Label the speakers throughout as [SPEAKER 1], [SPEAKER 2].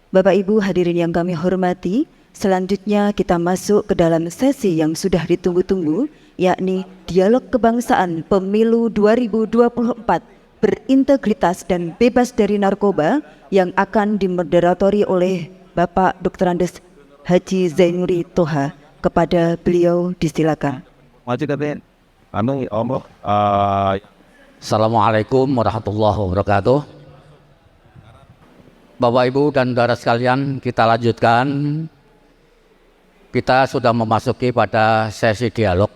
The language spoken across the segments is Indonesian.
[SPEAKER 1] Bapak Ibu hadirin yang kami hormati, selanjutnya kita masuk ke dalam sesi yang sudah ditunggu-tunggu, yakni Dialog Kebangsaan Pemilu 2024 berintegritas dan bebas dari narkoba yang akan dimoderatori oleh Bapak Dr. Andes Haji Zainuri Toha. Kepada beliau disilakan.
[SPEAKER 2] Assalamualaikum warahmatullahi wabarakatuh. Bapak Ibu dan saudara sekalian, kita lanjutkan. Kita sudah memasuki pada sesi dialog.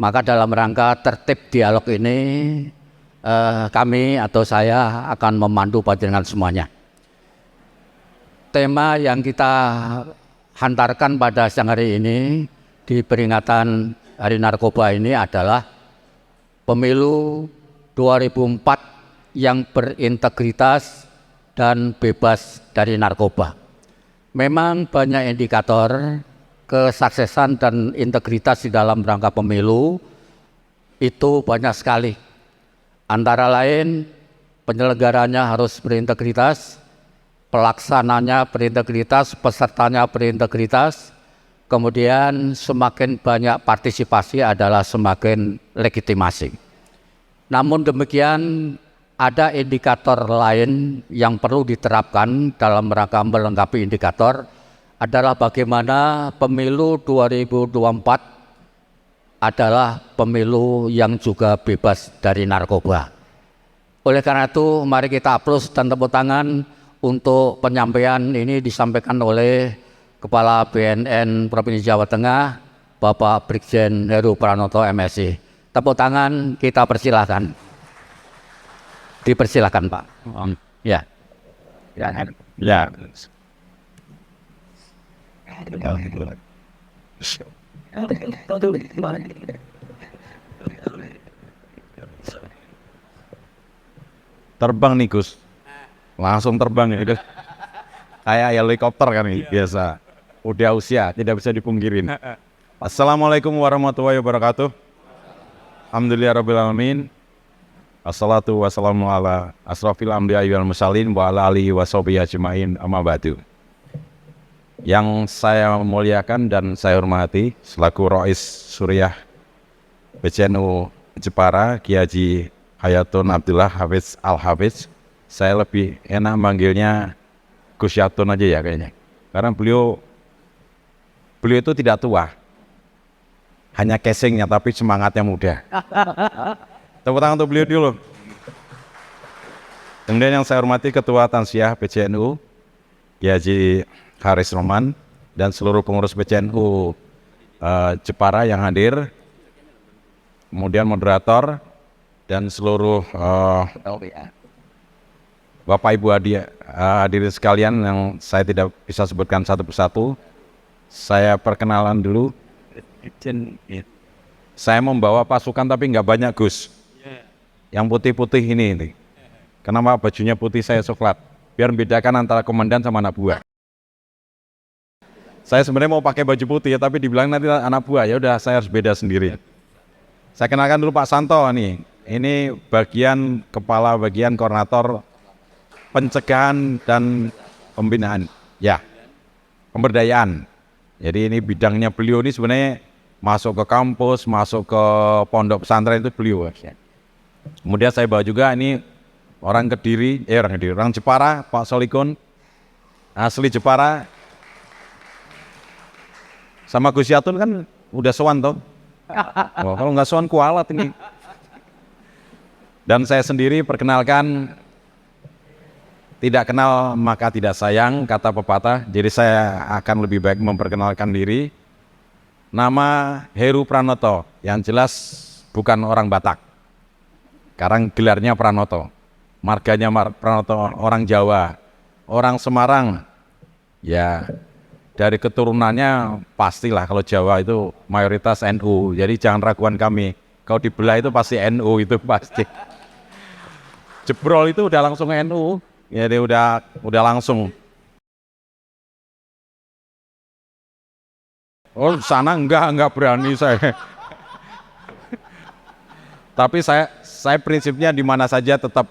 [SPEAKER 2] Maka dalam rangka tertib dialog ini, kami atau saya akan memandu panjenengan semuanya. Tema yang kita hantarkan pada siang hari ini di peringatan Hari Narkoba ini adalah Pemilu 2004 yang berintegritas dan bebas dari narkoba. Memang banyak indikator kesuksesan dan integritas di dalam rangka pemilu itu banyak sekali. Antara lain penyelenggaranya harus berintegritas, pelaksananya berintegritas, pesertanya berintegritas, kemudian semakin banyak partisipasi adalah semakin legitimasi. Namun demikian ada indikator lain yang perlu diterapkan dalam rangka melengkapi indikator adalah bagaimana pemilu 2024 adalah pemilu yang juga bebas dari narkoba. Oleh karena itu mari kita aplaus dan tepuk tangan untuk penyampaian ini disampaikan oleh Kepala BNN Provinsi Jawa Tengah, Bapak Brigjen Heru Pranoto MSI. Tepuk tangan, kita persilahkan. Dipersilakan Pak. Ya. Ya.
[SPEAKER 3] Terbang nih Gus, langsung terbang ya Gus. Kayak helikopter kan ini biasa. Udah usia, tidak bisa dipungkirin. Assalamualaikum warahmatullahi wabarakatuh. Alhamdulillahirrabbilalamin. Assalatu wassalamu ala asrafil anbiya'i wal mursalin wa ala alihi wa sahbihi ajma'in amma ba'du. Yang saya muliakan dan saya hormati selaku Rais Suriah PCNU Jepara Kiai Haji Hayatun Abdullah Hafiz Al-Hafiz. Saya lebih enak manggilnya Gus Yatun aja ya kayaknya. Karena beliau itu tidak tua. Hanya casingnya tapi semangatnya muda. Tepuk tangan untuk beliau dulu. Kemudian yang saya hormati Ketua Tansiah PCNU Kiai Haji Haris Roman dan seluruh pengurus PCNU Jepara yang hadir. Kemudian moderator dan seluruh Bapak Ibu hadirin sekalian yang saya tidak bisa sebutkan satu persatu. Saya perkenalan dulu. Saya membawa pasukan tapi nggak banyak Gus. Yang putih-putih ini. Kenapa bajunya putih saya coklat? Biar membedakan antara komandan sama anak buah. Saya sebenarnya mau pakai baju putih ya, tapi dibilang nanti anak buah, ya udah saya harus beda sendiri. Saya kenalkan dulu Pak Santo nih. Ini bagian kepala bagian koordinator pencegahan dan pembinaan. Ya. Pemberdayaan. Jadi ini bidangnya beliau ini sebenarnya masuk ke kampus, masuk ke pondok pesantren itu beliau. Kemudian saya bawa juga ini orang Jepara, Pak Solikun, asli Jepara. Sama Gus Yatun kan udah sowan toh. Oh, kalau nggak sowan kualat ini. Dan saya sendiri perkenalkan, tidak kenal maka tidak sayang kata pepatah. Jadi saya akan lebih baik memperkenalkan diri. Nama Heru Pranoto, yang jelas bukan orang Batak. Sekarang gelarnya Pranoto, marganya Pranoto, orang Jawa, orang Semarang. Ya, dari keturunannya pastilah kalau Jawa itu mayoritas NU. Jadi jangan ragukan kami. Kalau dibelah itu pasti NU itu pasti. Jebrol itu udah langsung NU. Jadi udah langsung. Oh sana enggak berani saya. Tapi saya prinsipnya di mana saja tetap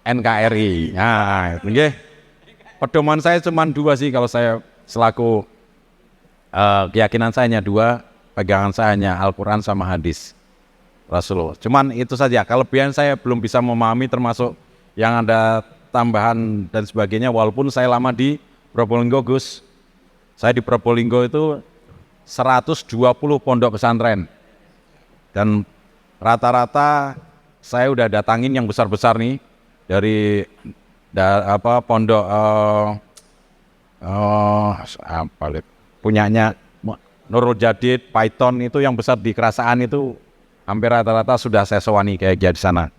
[SPEAKER 3] NKRI. Nah, nggih. pedoman saya cuma dua sih kalau saya selaku keyakinan saya hanya dua, pegangan saya hanya Al-Quran sama hadis Rasulullah. Cuman itu saja, kelebihan saya belum bisa memahami termasuk yang ada tambahan dan sebagainya, walaupun saya lama di Probolinggo Gus. Saya di Probolinggo itu 120 pondok pesantren. Dan rata-rata saya udah datangin yang besar-besar nih dari pondok punyanya Nurul Jadid, Python itu yang besar di Kerasaan itu hampir rata-rata sudah saya sewani kayak di sana.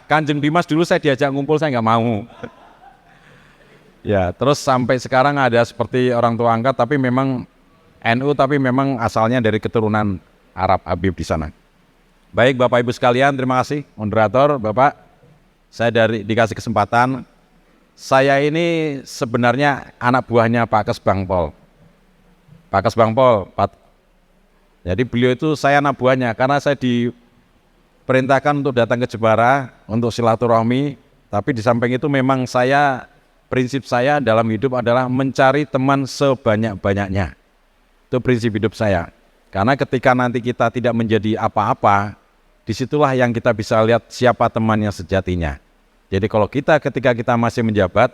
[SPEAKER 3] Kanjeng Dimas dulu saya diajak ngumpul, saya nggak mau. Ya, terus sampai sekarang ada seperti orang tua angkat, tapi memang NU, tapi memang asalnya dari keturunan Arab Habib di sana. Baik Bapak Ibu sekalian, terima kasih moderator Bapak. Saya dikasih kesempatan. Saya ini sebenarnya anak buahnya Pak Kes Bangpol. Pak Kes Bangpol. Jadi beliau itu saya anak buahnya karena saya diperintahkan untuk datang ke Jepara untuk silaturahmi. Tapi di samping itu memang prinsip saya dalam hidup adalah mencari teman sebanyak-banyaknya. Itu prinsip hidup saya. Karena ketika nanti kita tidak menjadi apa-apa, disitulah yang kita bisa lihat siapa teman yang sejatinya. Jadi kalau ketika kita masih menjabat,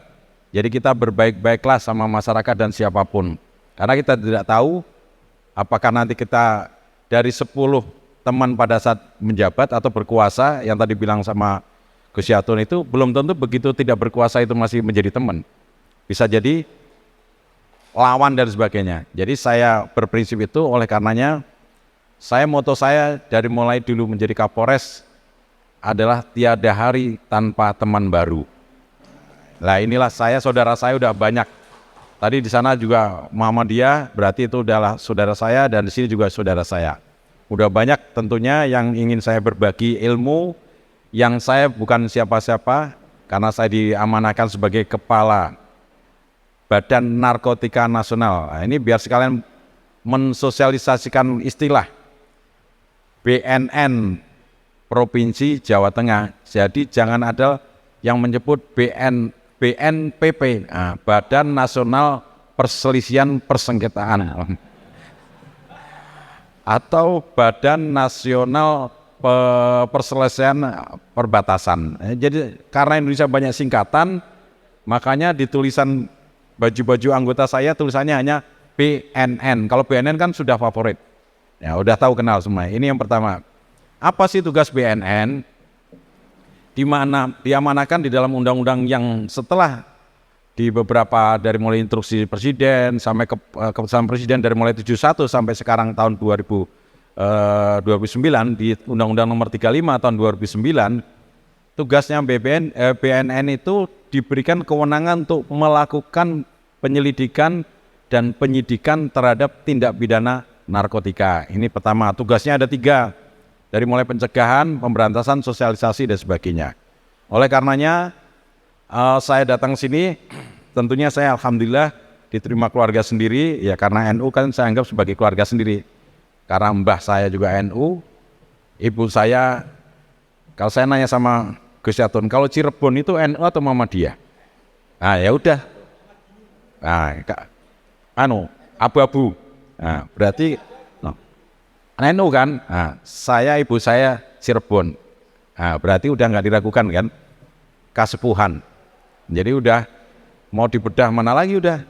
[SPEAKER 3] jadi kita berbaik-baiklah sama masyarakat dan siapapun. Karena kita tidak tahu apakah nanti kita dari 10 teman pada saat menjabat atau berkuasa, yang tadi bilang sama Gus Yatun itu, belum tentu begitu tidak berkuasa itu masih menjadi teman. Bisa jadi lawan dan sebagainya. Jadi saya berprinsip itu, oleh karenanya moto saya dari mulai dulu menjadi Kapolres adalah tiada hari tanpa teman baru. Nah inilah saudara saya udah banyak. Tadi di sana juga Muhammadiyah, berarti itu adalah saudara saya, dan di sini juga saudara saya. Udah banyak tentunya yang ingin saya berbagi ilmu, yang saya bukan siapa-siapa, karena saya diamanahkan sebagai Kepala Badan Narkotika Nasional. Nah, ini biar sekalian mensosialisasikan istilah BNN Provinsi Jawa Tengah. Jadi jangan ada yang menyebut BNPP, Badan Nasional Perselisihan Persengketaan, atau Badan Nasional Perselisihan Perbatasan. Jadi karena Indonesia banyak singkatan, makanya di tulisan baju-baju anggota saya tulisannya hanya BNN. Kalau BNN kan sudah favorit, ya udah tahu kenal semua. Ini yang pertama. Apa sih tugas BNN? Di mana diamanahkan di dalam undang-undang yang setelah di beberapa dari mulai instruksi presiden sampai keputusan presiden dari mulai 71 sampai sekarang tahun 2009 di Undang-Undang Nomor 35 tahun 2009, tugasnya BNN itu diberikan kewenangan untuk melakukan penyelidikan dan penyidikan terhadap tindak pidana narkotika. Ini pertama, tugasnya ada 3. Dari mulai pencegahan, pemberantasan, sosialisasi, dan sebagainya. Oleh karenanya, saya datang sini, tentunya saya alhamdulillah diterima keluarga sendiri, ya karena NU kan saya anggap sebagai keluarga sendiri. Karena mbah saya juga NU, ibu saya, kalau saya nanya sama Gus Yatun, kalau Cirebon itu NU atau Muhammadiyah? Nah ya udah, abu-abu. Nah, berarti NU kan, ibu saya Cirebon, berarti udah nggak diragukan kan, kasepuhan. Jadi udah mau dibedah mana lagi udah.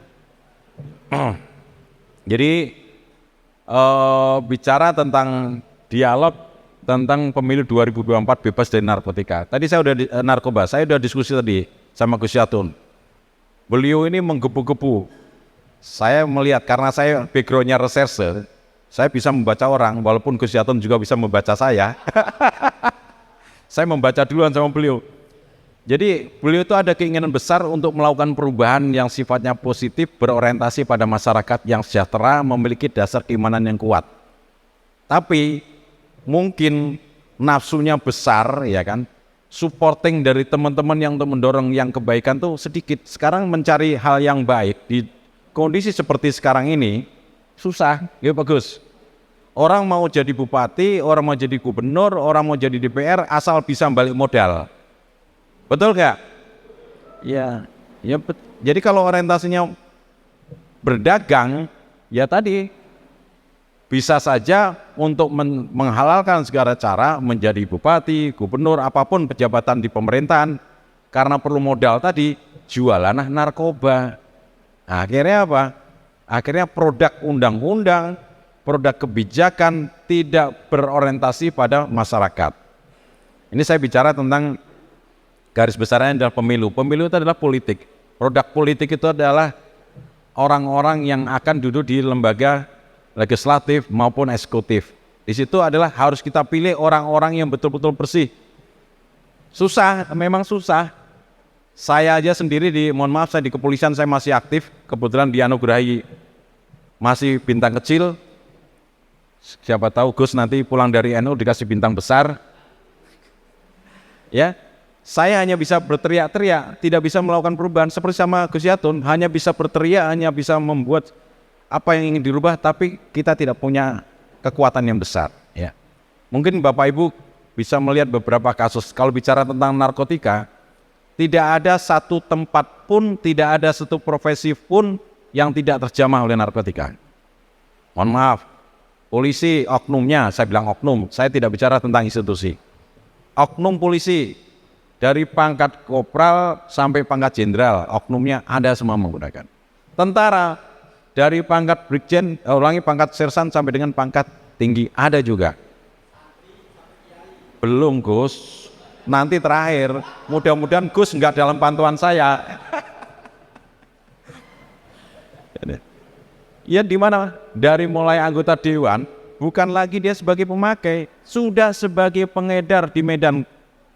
[SPEAKER 3] Jadi bicara tentang dialog tentang pemilu 2024 bebas dari narkotika. Tadi saya udah narkoba, saya udah diskusi tadi sama Gus Yatun. Beliau ini menggebu-gebu. Saya melihat karena saya backgroundnya reserse. Saya bisa membaca orang, walaupun Gus Yatun juga bisa membaca saya. Saya membaca duluan sama beliau. Jadi beliau itu ada keinginan besar untuk melakukan perubahan yang sifatnya positif, berorientasi pada masyarakat yang sejahtera, memiliki dasar keimanan yang kuat. Tapi mungkin nafsunya besar, ya kan? Supporting dari teman-teman yang untuk mendorong yang kebaikan tuh sedikit. Sekarang mencari hal yang baik di kondisi seperti sekarang ini susah, ya bagus. Orang mau jadi bupati, orang mau jadi gubernur, orang mau jadi DPR, asal bisa balik modal. Betul nggak? Ya, jadi kalau orientasinya berdagang, ya tadi bisa saja untuk menghalalkan segala cara menjadi bupati, gubernur, apapun pejabatan di pemerintahan, karena perlu modal tadi, jualanlah narkoba. Nah, akhirnya apa? Akhirnya produk undang-undang, produk kebijakan tidak berorientasi pada masyarakat. Ini saya bicara tentang garis besarnya adalah pemilu. Pemilu itu adalah politik. Produk politik itu adalah orang-orang yang akan duduk di lembaga legislatif maupun eksekutif. Di situ adalah harus kita pilih orang-orang yang betul-betul bersih. Susah, memang susah. Saya aja sendiri mohon maaf, saya di kepolisian saya masih aktif, kebetulan dianugerahi masih bintang kecil. Siapa tahu Gus nanti pulang dari NU dikasih bintang besar. Ya, saya hanya bisa berteriak-teriak, tidak bisa melakukan perubahan seperti sama Gus Yatun, hanya bisa berteriak, hanya bisa membuat apa yang ingin dirubah, tapi kita tidak punya kekuatan yang besar. Ya, mungkin Bapak Ibu bisa melihat beberapa kasus. Kalau bicara tentang narkotika, tidak ada satu tempat pun, tidak ada satu profesi pun yang tidak terjamah oleh narkotika. Mohon maaf, polisi oknumnya, saya bilang oknum, saya tidak bicara tentang institusi. Oknum polisi dari pangkat kopral sampai pangkat jenderal, oknumnya ada semua menggunakan. Tentara dari pangkat brigjen, pangkat sersan sampai dengan pangkat tinggi ada juga. Belum Gus, nanti terakhir, mudah-mudahan Gus nggak dalam pantauan saya. Ya di mana? Dari mulai anggota dewan, bukan lagi dia sebagai pemakai, sudah sebagai pengedar di Medan,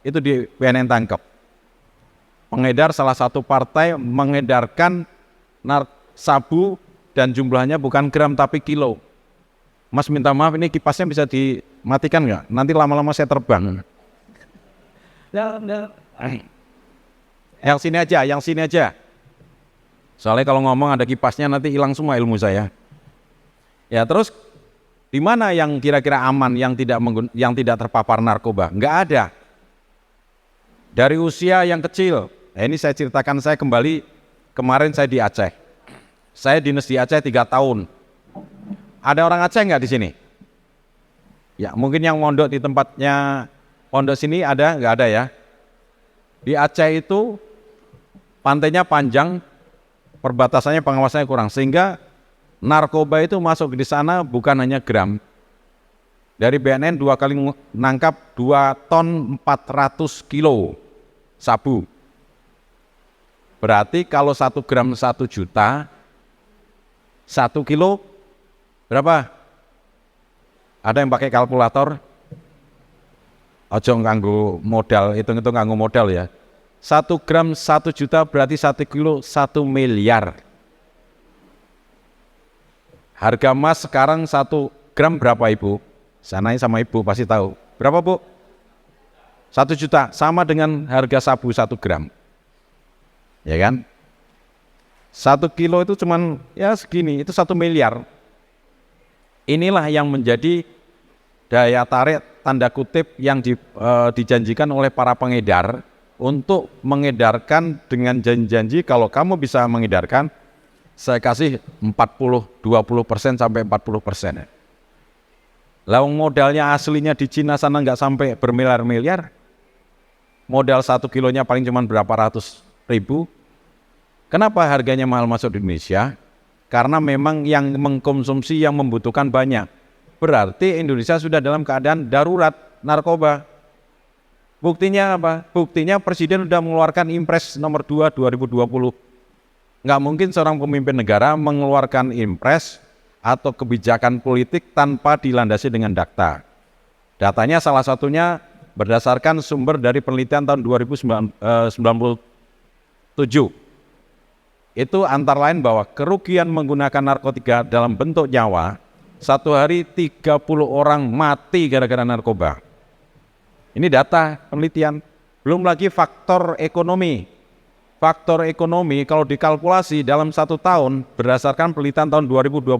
[SPEAKER 3] itu di BNN tangkap. Pengedar salah satu partai mengedarkan sabu dan jumlahnya bukan gram tapi kilo. Mas minta maaf, ini kipasnya bisa dimatikan nggak? Nanti lama-lama saya terbang. Yang sini aja. Soalnya kalau ngomong ada kipasnya nanti hilang semua ilmu saya. Ya terus di mana yang kira-kira aman yang tidak terpapar narkoba? Nggak ada. Dari usia yang kecil. Nah, ini saya ceritakan, saya kembali kemarin saya di Aceh. Saya dinas di Aceh 3 tahun. Ada orang Aceh nggak di sini? Ya mungkin yang mondok di tempatnya pondok sini ada, nggak ada ya? Di Aceh itu pantainya panjang, perbatasannya pengawasannya kurang, sehingga narkoba itu masuk di sana bukan hanya gram. Dari BNN 2 kali nangkap 2 ton 400 kilo sabu. Berarti kalau 1 gram 1 juta, 1 kilo berapa? Ada yang pakai kalkulator? Ojo nganggo modal, hitung-hitung nganggo modal ya. 1 gram 1 juta berarti 1 kilo 1 miliar. Harga emas sekarang 1 gram berapa Ibu? Sananya sama Ibu pasti tahu. Berapa Bu? 1 juta, sama dengan harga sabu 1 gram. Ya kan? 1 kilo itu cuman ya segini, itu 1 miliar. Inilah yang menjadi daya tarik tanda kutip yang dijanjikan oleh para pengedar untuk mengedarkan dengan janji-janji kalau kamu bisa mengedarkan, saya kasih 20% sampai 40%. Lah modalnya aslinya di Cina sana nggak sampai bermiliar-miliar, modal 1 kilonya paling cuma berapa ratus ribu. Kenapa harganya mahal masuk di Indonesia? Karena memang yang mengkonsumsi, yang membutuhkan banyak. Berarti Indonesia sudah dalam keadaan darurat narkoba. Buktinya apa? Buktinya Presiden sudah mengeluarkan Impres nomor 2 2020. Nggak mungkin seorang pemimpin negara mengeluarkan Impres atau kebijakan politik tanpa dilandasi dengan data. Datanya salah satunya berdasarkan sumber dari penelitian tahun 2097. Itu antara lain bahwa kerugian menggunakan narkotika dalam bentuk nyawa, 1 hari 30 orang mati gara-gara narkoba. Ini data penelitian. Belum lagi faktor ekonomi. Faktor ekonomi kalau dikalkulasi dalam 1 tahun berdasarkan penelitian tahun 2022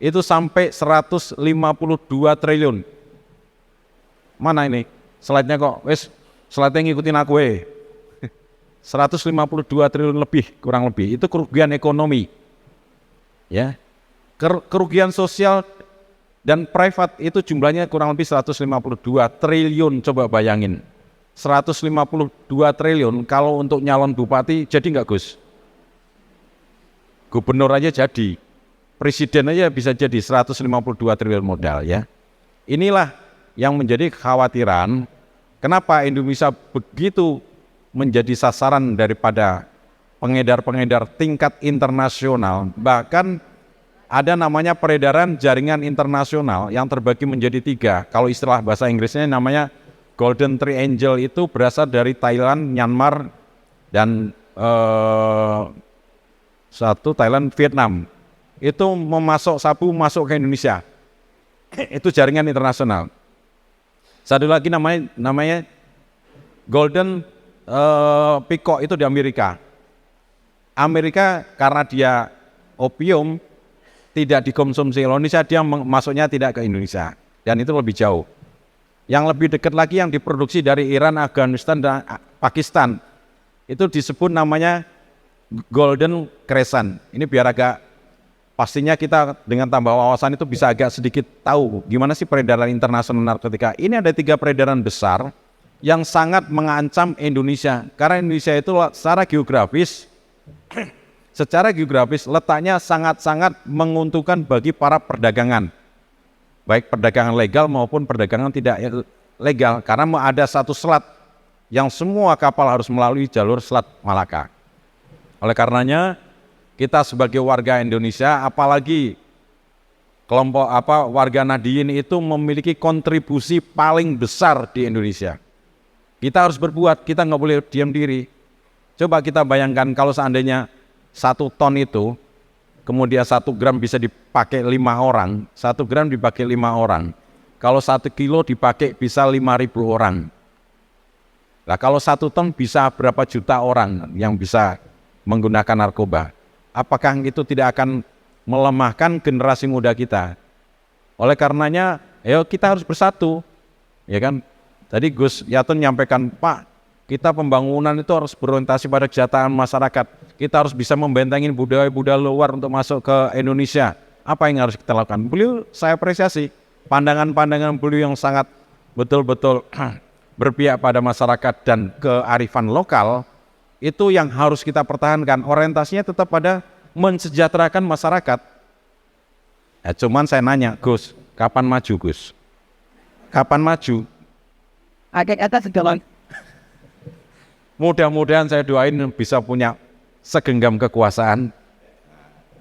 [SPEAKER 3] itu sampai 152 triliun. Mana ini? Slide-nya kok? Slide-nya ngikutin aku 152 triliun lebih, kurang lebih. Itu kerugian ekonomi. Ya. Kerugian sosial dan privat itu jumlahnya kurang lebih 152 triliun, coba bayangin. 152 triliun kalau untuk nyalon bupati jadi nggak Gus? Gubernur aja jadi, presiden aja bisa jadi 152 triliun modal ya. Inilah yang menjadi kekhawatiran kenapa Indonesia begitu menjadi sasaran daripada pengedar-pengedar tingkat internasional, bahkan ada namanya peredaran jaringan internasional yang terbagi menjadi 3. Kalau istilah bahasa Inggrisnya namanya Golden Triangle, itu berasal dari Thailand, Myanmar, dan Thailand, Vietnam. Itu memasok sabu masuk ke Indonesia. Itu jaringan internasional. Satu lagi namanya Golden Peacock, itu di Amerika. Amerika karena dia opium tidak dikonsumsi Indonesia, dia masuknya tidak ke Indonesia, dan itu lebih jauh. Yang lebih dekat lagi yang diproduksi dari Iran, Afghanistan, dan Pakistan, itu disebut namanya Golden Crescent. Ini biar agak pastinya kita dengan tambah wawasan itu bisa agak sedikit tahu gimana sih peredaran internasional narkotika. Ini ada 3 peredaran besar yang sangat mengancam Indonesia, karena Indonesia itu secara geografis letaknya sangat-sangat menguntungkan bagi para perdagangan, baik perdagangan legal maupun perdagangan tidak legal, karena ada satu selat yang semua kapal harus melalui jalur Selat Malaka. Oleh karenanya kita sebagai warga Indonesia, apalagi kelompok warga Nahdien itu memiliki kontribusi paling besar di Indonesia. Kita harus berbuat, kita nggak boleh diam diri. Coba kita bayangkan kalau seandainya 1 ton itu, kemudian 1 gram bisa dipakai 5 orang, 1 gram dipakai 5 orang. Kalau 1 kilo dipakai bisa 5.000 orang. Nah kalau 1 ton bisa berapa juta orang yang bisa menggunakan narkoba. Apakah itu tidak akan melemahkan generasi muda kita? Oleh karenanya, ayo kita harus bersatu. Ya kan? Tadi Gus Yatun menyampaikan, Pak, kita pembangunan itu harus berorientasi pada kesejahteraan masyarakat. Kita harus bisa membentengin budaya-budaya luar untuk masuk ke Indonesia. Apa yang harus kita lakukan? Beliau saya apresiasi pandangan-pandangan beliau yang sangat betul-betul berpihak pada masyarakat dan kearifan lokal. Itu yang harus kita pertahankan. Orientasinya tetap pada mensejahterakan masyarakat. Cuman saya nanya, Gus, kapan maju Gus? Kapan maju?
[SPEAKER 1] Agak atas segala.
[SPEAKER 3] Mudah-mudahan saya doain bisa punya segenggam kekuasaan.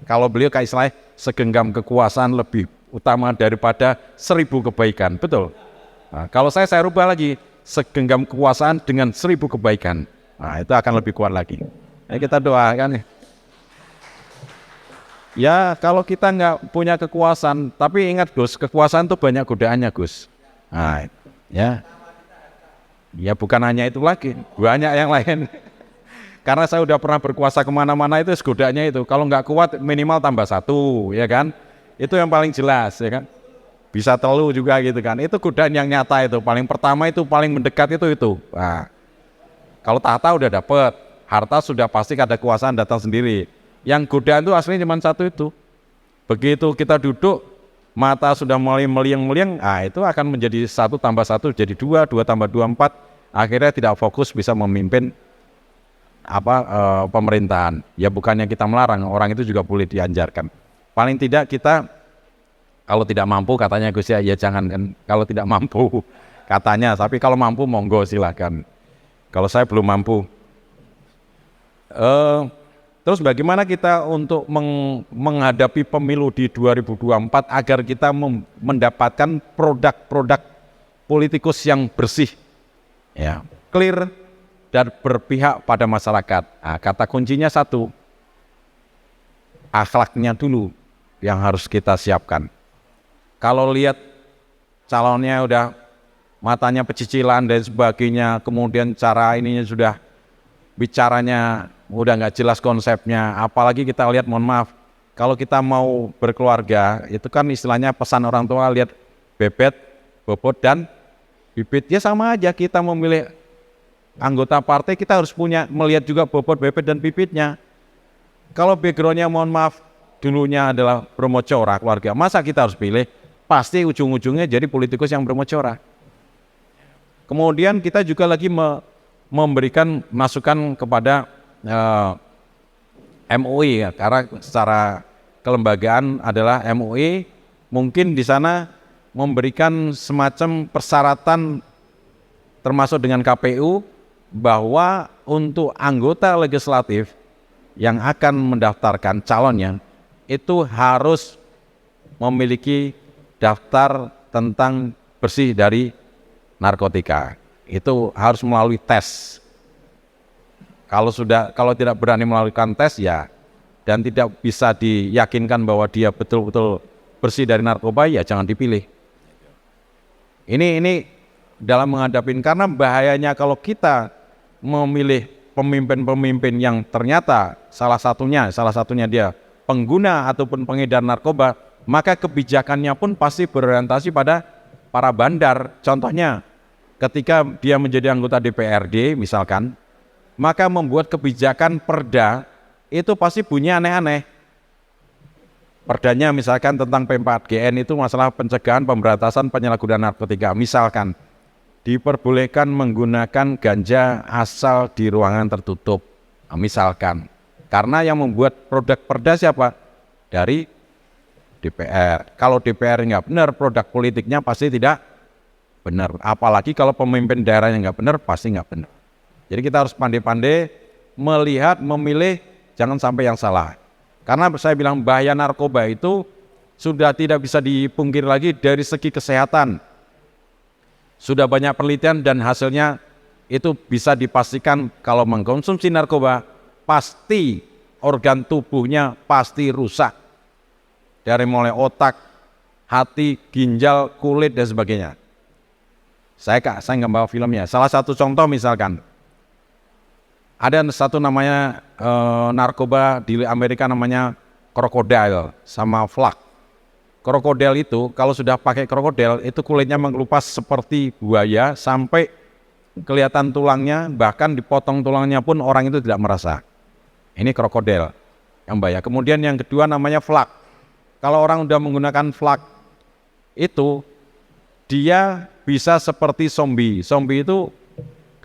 [SPEAKER 3] Kalau beliau kayak istilahnya segenggam kekuasaan lebih utama daripada 1000 kebaikan, betul? Nah, kalau saya rubah lagi, segenggam kekuasaan dengan 1000 kebaikan. Nah, itu akan lebih kuat lagi. Ya, kita doakan. Ya, kalau kita nggak punya kekuasaan, tapi ingat Gus, kekuasaan itu banyak godaannya Gus. Nah, ya bukan hanya itu lagi, banyak yang lain. Karena saya udah pernah berkuasa kemana-mana, itu godaannya itu. Kalau nggak kuat minimal tambah 1, ya kan? Itu yang paling jelas, ya kan? Bisa telu juga gitu kan. Itu godaan yang nyata itu. Paling pertama itu, paling mendekat itu. Nah, kalau tahta udah dapet, harta sudah pasti ada kekuasaan datang sendiri. Yang godaan itu aslinya cuma 1 itu. Begitu kita duduk, mata sudah mulai meliang-meliang, itu akan menjadi 1 tambah 1 jadi 2, 2 tambah 2 4. Akhirnya tidak fokus bisa memimpin pemerintahan. Ya bukannya kita melarang, orang itu juga boleh diajarkan. Paling tidak kita kalau tidak mampu katanya Gus ya jangan kan. Kalau tidak mampu katanya, tapi kalau mampu monggo silakan. Kalau saya belum mampu. Terus bagaimana kita untuk menghadapi pemilu di 2024 agar kita mendapatkan produk-produk politikus yang bersih, ya, clear dan berpihak pada masyarakat. Nah, kata kuncinya 1, akhlaknya dulu yang harus kita siapkan. Kalau lihat calonnya udah matanya pecicilan dan sebagainya, kemudian cara ininya sudah bicaranya udah nggak jelas konsepnya, apalagi kita lihat, mohon maaf, kalau kita mau berkeluarga, itu kan istilahnya pesan orang tua, lihat bebet, bobot, dan bibit, ya sama aja kita memilih anggota partai kita harus melihat juga bobot bebet dan bibitnya. Kalau backgroundnya mohon maaf dulunya adalah bermocora keluarga, masa kita harus pilih? Pasti ujung-ujungnya jadi politikus yang bermocora. Kemudian kita juga lagi memberikan masukan kepada MUI ya, karena secara kelembagaan adalah MUI, mungkin di sana memberikan semacam persyaratan termasuk dengan KPU bahwa untuk anggota legislatif yang akan mendaftarkan calonnya itu harus memiliki daftar tentang bersih dari narkotika. Itu harus melalui tes. Kalau tidak berani melakukan tes ya, dan tidak bisa diyakinkan bahwa dia betul-betul bersih dari narkoba, ya jangan dipilih. Ini dalam menghadapi, karena bahayanya kalau kita memilih pemimpin-pemimpin yang ternyata salah satunya dia pengguna ataupun pengedar narkoba, maka kebijakannya pun pasti berorientasi pada para bandar. Contohnya, ketika dia menjadi anggota DPRD misalkan, maka membuat kebijakan perda itu pasti bunyi aneh-aneh. Perdanya misalkan tentang P4GN itu masalah pencegahan pemberantasan penyalahgunaan narkotika. Misalkan diperbolehkan menggunakan ganja asal di ruangan tertutup. Nah, misalkan, karena yang membuat produk perda siapa? Dari DPR. Kalau DPR nggak benar, produk politiknya pasti tidak benar. Apalagi kalau pemimpin daerahnya nggak benar, pasti nggak benar. Jadi kita harus pandai-pandai melihat, memilih, jangan sampai yang salah. Karena saya bilang bahaya narkoba itu sudah tidak bisa dipungkiri lagi dari segi kesehatan. Sudah banyak penelitian dan hasilnya itu bisa dipastikan kalau mengkonsumsi narkoba pasti organ tubuhnya pasti rusak. Dari mulai otak, hati, ginjal, kulit dan sebagainya. Saya nggak bawa filmnya. Salah satu contoh misalkan, ada satu namanya narkoba di Amerika namanya krokodil sama flak. Krokodil itu kalau sudah pakai krokodil itu kulitnya mengelupas seperti buaya sampai kelihatan tulangnya, bahkan dipotong tulangnya pun orang itu tidak merasa. Ini krokodil yang bahaya. Kemudian yang kedua namanya flak. Kalau orang sudah menggunakan flak itu dia bisa seperti zombie. Zombie itu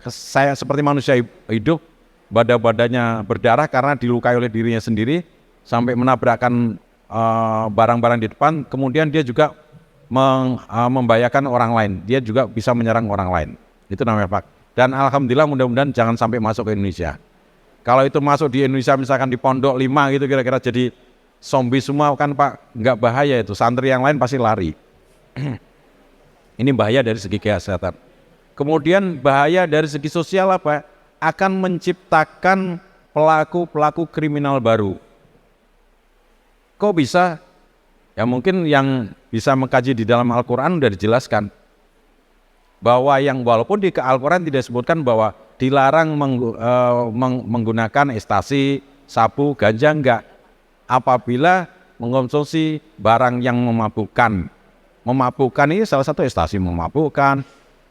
[SPEAKER 3] saya seperti manusia hidup, badannya berdarah karena dilukai oleh dirinya sendiri sampai menabrakkan barang-barang di depan. Kemudian dia juga membahayakan orang lain. Dia juga bisa menyerang orang lain. Itu namanya Pak. Dan alhamdulillah mudah-mudahan jangan sampai masuk ke Indonesia. Kalau itu masuk di Indonesia misalkan di Pondok 5 gitu kira-kira jadi zombie semua kan Pak, nggak bahaya itu. Santri yang lain pasti lari. Ini bahaya dari segi kesehatan. Kemudian bahaya dari segi sosial apa? Akan menciptakan pelaku-pelaku kriminal baru. Kok bisa? Ya mungkin yang bisa mengkaji di dalam Al-Quran sudah dijelaskan. Bahwa yang walaupun di Al-Quran tidak disebutkan bahwa dilarang menggunakan ekstasi, sabu, ganja, enggak. Apabila mengkonsumsi barang yang memabukkan. Memabukkan ini salah satu ekstasi memabukkan,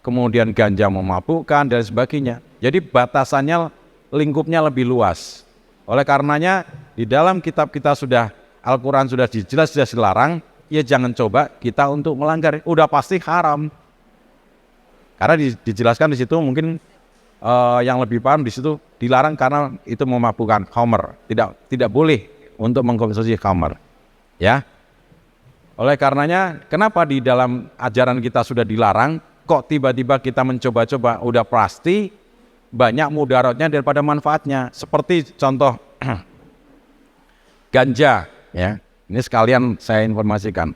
[SPEAKER 3] kemudian ganja memabukkan dan sebagainya. Jadi batasannya, lingkupnya lebih luas. Oleh karenanya di dalam kitab kita sudah Al-Quran sudah jelas dilarang, ya jangan coba kita untuk melanggar. Udah pasti haram. Karena dijelaskan di situ mungkin yang lebih paham di situ dilarang karena itu memabukkan, khamr. Tidak boleh untuk mengkonsumsi khamr. Ya. Oleh karenanya, kenapa di dalam ajaran kita sudah dilarang, kok tiba-tiba kita mencoba-coba, udah pasti banyak mudaratnya daripada manfaatnya. Seperti contoh ganja, ya. Ini sekalian saya informasikan.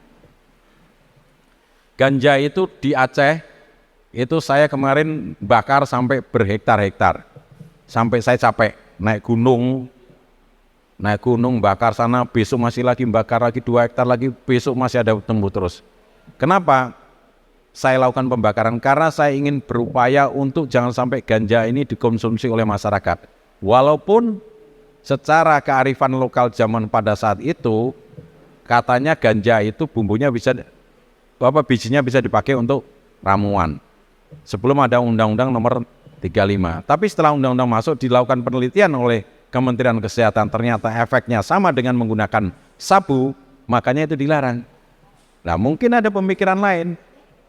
[SPEAKER 3] Ganja itu di Aceh, itu saya kemarin bakar sampai berhektar-hektar. Sampai saya capek, naik gunung bakar sana, besok masih lagi bakar lagi 2 hektar lagi, besok masih ada tumbuh terus. Kenapa saya lakukan pembakaran? Karena saya ingin berupaya untuk jangan sampai ganja ini dikonsumsi oleh masyarakat. Walaupun secara kearifan lokal zaman pada saat itu katanya ganja itu bumbunya bisa bijinya bisa dipakai untuk ramuan. Sebelum ada undang-undang nomor 35. Tapi setelah undang-undang masuk dilakukan penelitian oleh Kementerian Kesehatan, ternyata efeknya sama dengan menggunakan sabu, makanya itu dilarang. Nah, mungkin ada pemikiran lain,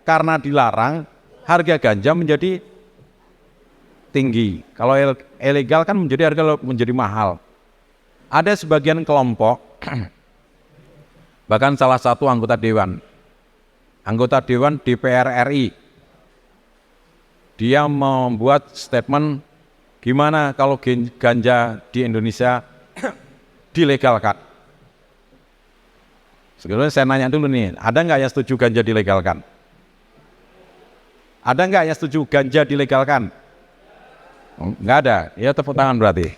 [SPEAKER 3] karena dilarang harga ganja menjadi tinggi. Kalau ilegal kan harga menjadi mahal. Ada sebagian kelompok, bahkan salah satu anggota Dewan DPR RI, dia membuat statement gimana kalau ganja di Indonesia dilegalkan. Sebenarnya saya nanya dulu nih, ada nggak yang setuju ganja dilegalkan? Ada nggak yang setuju ganja dilegalkan? Nggak ada, ya tepuk tangan berarti.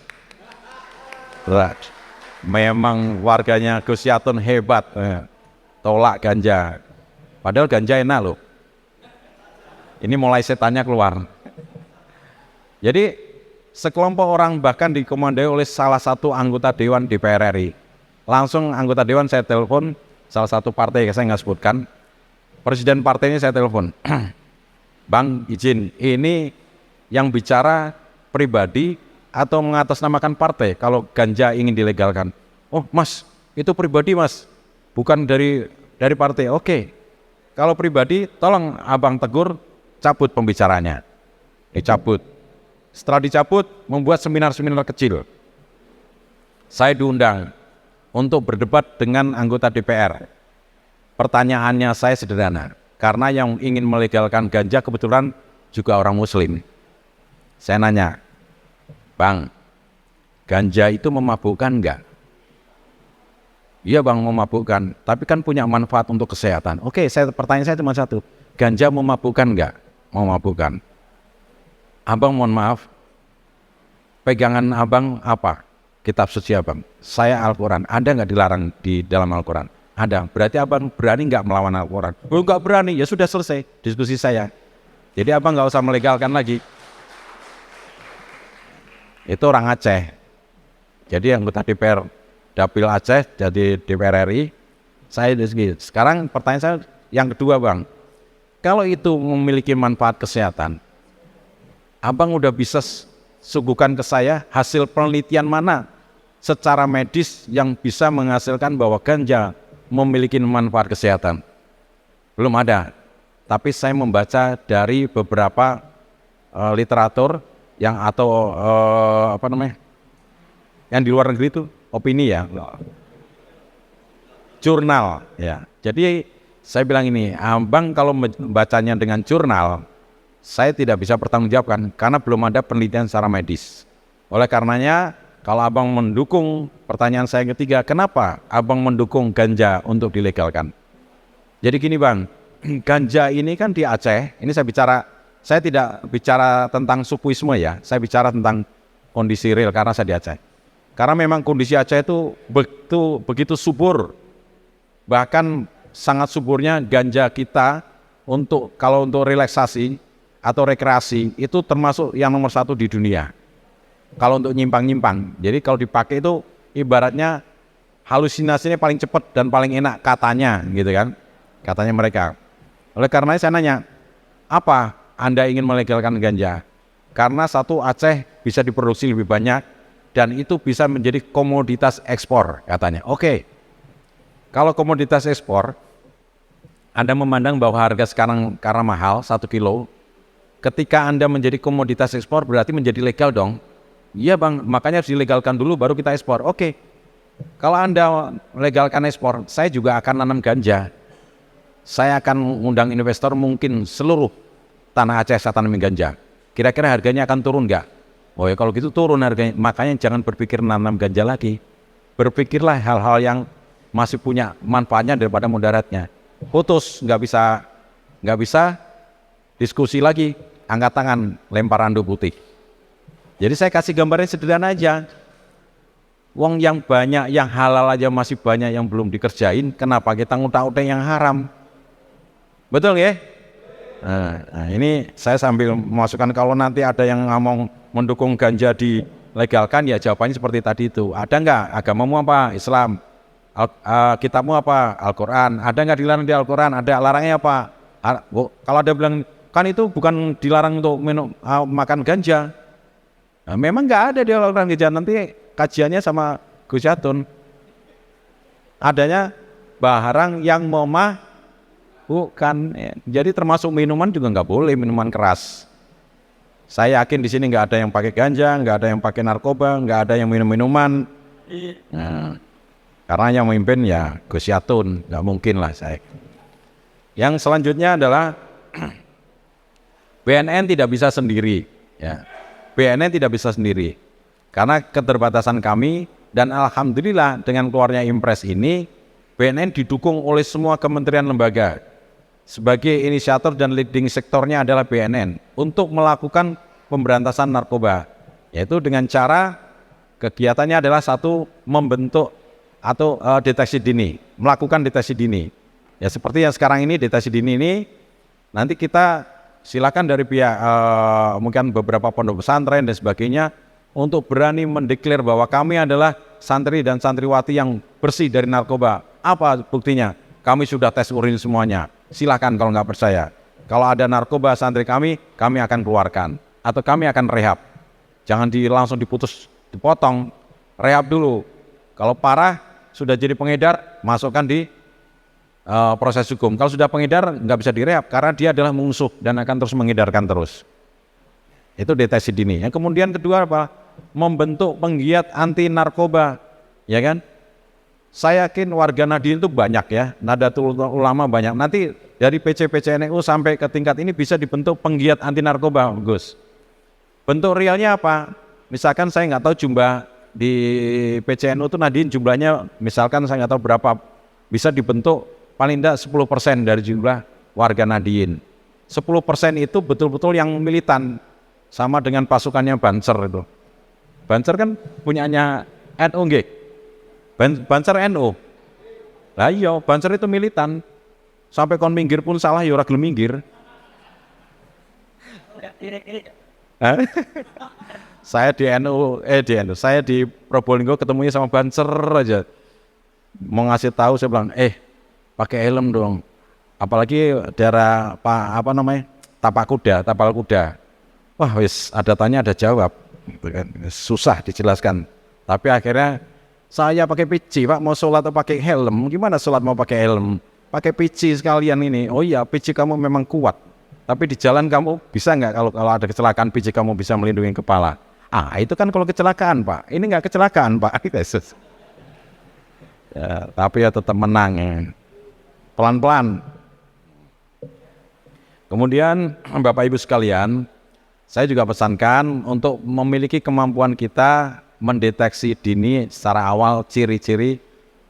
[SPEAKER 3] Memang warganya Gus Yatun hebat, tolak ganja. Padahal ganja enak loh. Ini mulai setannya keluar. Jadi sekelompok orang bahkan dikomandoi oleh salah satu anggota Dewan DPR RI. Langsung anggota Dewan saya telepon, salah satu partai yang saya nggak sebutkan. Presiden partainya saya telepon. Bang, izin, ini yang bicara pribadi atau mengatasnamakan partai kalau ganja ingin dilegalkan? Oh mas, itu pribadi mas, bukan dari partai. Oke, kalau pribadi tolong abang tegur, cabut pembicaranya. Dicabut. Setelah dicabut, membuat seminar-seminar kecil. Saya diundang untuk berdebat dengan anggota DPR. Pertanyaannya saya sederhana, karena yang ingin melegalkan ganja kebetulan juga orang muslim. Saya nanya, Bang, ganja itu memabukkan enggak? Iya bang, memabukkan, tapi kan punya manfaat untuk kesehatan. Oke, pertanyaan saya cuma satu, ganja memabukkan enggak? Memabukkan. Abang mohon maaf, pegangan abang apa? Kitab suci abang. Saya Al-Quran, ada nggak dilarang di dalam Al-Quran? Ada, berarti abang berani nggak melawan Al-Quran? Oh nggak berani, ya sudah selesai diskusi saya. Jadi abang nggak usah melegalkan lagi. Itu orang Aceh. Jadi anggota DPR Dapil Aceh, jadi DPR RI. Saya diskusi. Sekarang pertanyaan saya yang kedua bang, kalau itu memiliki manfaat kesehatan, abang udah bisa suguhkan ke saya hasil penelitian mana secara medis yang bisa menghasilkan bahwa ganja memiliki manfaat kesehatan? Belum ada. Tapi saya membaca dari beberapa literatur yang atau yang di luar negeri itu opini ya, jurnal ya. Jadi saya bilang ini, abang kalau membacanya dengan jurnal, saya tidak bisa bertanggungjawabkan karena belum ada penelitian secara medis. Oleh karenanya, kalau abang mendukung, pertanyaan saya yang ketiga, kenapa abang mendukung ganja untuk dilegalkan? Jadi gini bang, ganja ini kan di Aceh, ini saya tidak bicara tentang supuisme ya, saya bicara tentang kondisi real karena saya di Aceh. Karena memang kondisi Aceh itu begitu subur, bahkan sangat suburnya ganja kita kalau untuk relaksasi atau rekreasi itu termasuk yang nomor 1 di dunia. Kalau untuk nyimpang-nyimpang, jadi kalau dipakai itu ibaratnya halusinasinya paling cepat dan paling enak katanya, gitu kan? Katanya mereka. Oleh karena saya nanya, apa Anda ingin melegalkan ganja? Karena satu, Aceh bisa diproduksi lebih banyak dan itu bisa menjadi komoditas ekspor katanya. Oke, kalau komoditas ekspor, Anda memandang bahwa harga sekarang karena mahal 1 kilo, ketika Anda menjadi komoditas ekspor berarti menjadi legal dong. Iya bang, makanya harus dilegalkan dulu baru kita ekspor. Oke, kalau Anda legalkan ekspor, saya juga akan nanam ganja. Saya akan undang investor, mungkin seluruh tanah Aceh saya tanami ganja. Kira-kira harganya akan turun nggak? Oh ya kalau gitu turun harganya, makanya jangan berpikir nanam ganja lagi. Berpikirlah hal-hal yang masih punya manfaatnya daripada mudaratnya. Putus, nggak bisa diskusi lagi, angkat tangan, lempar anduk putih. Jadi saya kasih gambarnya sederhana aja. Wong yang banyak, yang halal aja masih banyak yang belum dikerjain, kenapa kita ngutak-utak yang haram? Betul ya? Nah, ini saya sambil memasukkan kalau nanti ada yang ngomong mendukung ganja dilegalkan, ya jawabannya seperti tadi itu. Ada nggak agamamu apa? Islam. Kitabmu apa? Al-Quran. Ada nggak dilarang di Al-Quran? Ada, larangnya apa? Kalau ada bilang kan itu bukan dilarang untuk makan ganja. Nah, memang nggak ada dilarang ganja, nanti kajiannya sama Gus Yatun. Adanya barang yang bukan, ya. Jadi termasuk minuman juga nggak boleh, minuman keras. Saya yakin di sini nggak ada yang pakai ganja, nggak ada yang pakai narkoba, nggak ada yang minum minuman. Nah, karena yang memimpin ya Gus Yatun, nggak mungkin lah saya. Yang selanjutnya adalah BNN tidak bisa sendiri, ya. BNN tidak bisa sendiri karena keterbatasan kami, dan alhamdulillah dengan keluarnya Impres ini BNN didukung oleh semua kementerian lembaga. Sebagai inisiator dan leading sektornya adalah BNN untuk melakukan pemberantasan narkoba, yaitu dengan cara kegiatannya adalah satu, membentuk atau deteksi dini, melakukan deteksi dini. Ya seperti yang sekarang ini, deteksi dini ini nanti kita silakan dari pihak mungkin beberapa pondok pesantren dan sebagainya untuk berani mendeklar bahwa kami adalah santri dan santriwati yang bersih dari narkoba. Apa buktinya? Kami sudah tes urin semuanya. Silakan kalau nggak percaya. Kalau ada narkoba santri kami akan keluarkan atau kami akan rehab. Jangan langsung diputus, dipotong. Rehab dulu. Kalau parah sudah jadi pengedar, masukkan di proses hukum. Kalau sudah pengedar nggak bisa direhab karena dia adalah musuh dan akan terus mengedarkan terus. Itu deteksi dini. Yang kemudian kedua apa? Membentuk penggiat anti narkoba, ya kan? Saya yakin warga Nahdien itu banyak ya, Nahdlatul Ulama banyak. Nanti dari PC-PCNU sampai ke tingkat ini bisa dibentuk penggiat anti narkoba, Gus. Bentuk realnya apa? Misalkan saya nggak tahu jumlah di PCNU itu Nahdien jumlahnya, misalkan saya nggak tahu berapa, bisa dibentuk paling tidak 10% dari jumlah warga Nahdien. 10% itu betul-betul yang militan, sama dengan pasukannya Banser itu. Banser kan punyanya NU nggih. Banser NU. Lah iya, Banser itu militan. Sampai kon minggir pun salah ya ora gelem minggir. Saya di saya di Probolinggo ketemunya sama Banser aja. Mau ngasih tahu saya bilang, pakai helm dong. Apalagi daerah tapal kuda. Wah, wis ada tanya ada jawab. Susah dijelaskan. Tapi akhirnya saya pakai PC, Pak, mau sholat atau pakai helm? Gimana sholat mau pakai helm? Pakai PC sekalian ini. Oh iya, PC kamu memang kuat. Tapi di jalan kamu bisa nggak kalau ada kecelakaan PC kamu bisa melindungi kepala? Itu kan kalau kecelakaan, Pak. Ini nggak kecelakaan, Pak. Yesus. Ya, tapi ya tetap menang ya. Pelan-pelan. Kemudian Bapak Ibu sekalian, saya juga pesankan untuk memiliki kemampuan kita mendeteksi dini secara awal ciri-ciri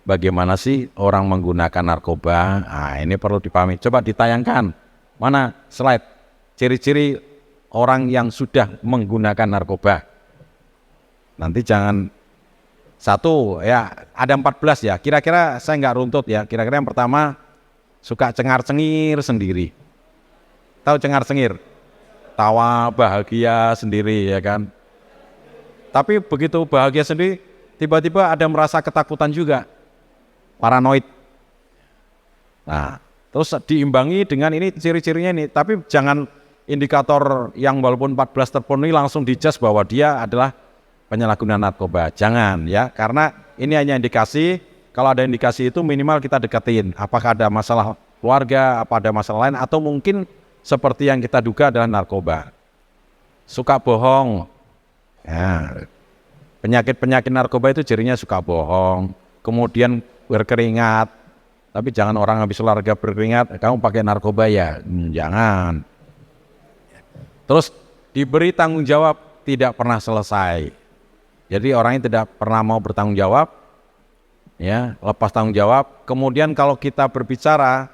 [SPEAKER 3] bagaimana sih orang menggunakan narkoba. Ini perlu dipahami. Coba ditayangkan. Mana slide ciri-ciri orang yang sudah menggunakan narkoba. Nanti jangan satu ya, ada 14 ya. Kira-kira saya nggak runtut ya. Kira-kira yang pertama suka cengar-cengir sendiri. Tahu cengar-cengir? Tawa bahagia sendiri ya kan. Tapi begitu bahagia sendiri, tiba-tiba ada merasa ketakutan juga, paranoid. Nah, terus diimbangi dengan ini ciri-cirinya ini. Tapi jangan indikator yang walaupun 14 terpenuhi langsung dijudge bahwa dia adalah penyalahguna narkoba. Jangan ya, karena ini hanya indikasi. Kalau ada indikasi itu minimal kita deketin. Apakah ada masalah keluarga, apa ada masalah lain, atau mungkin seperti yang kita duga adalah narkoba. Suka bohong. Ya, penyakit-penyakit narkoba itu cirinya suka bohong, kemudian berkeringat. Tapi jangan orang habis olahraga berkeringat, kamu pakai narkoba ya, jangan. Terus diberi tanggung jawab tidak pernah selesai. Jadi orangnya tidak pernah mau bertanggung jawab, ya lepas tanggung jawab. Kemudian kalau kita berbicara,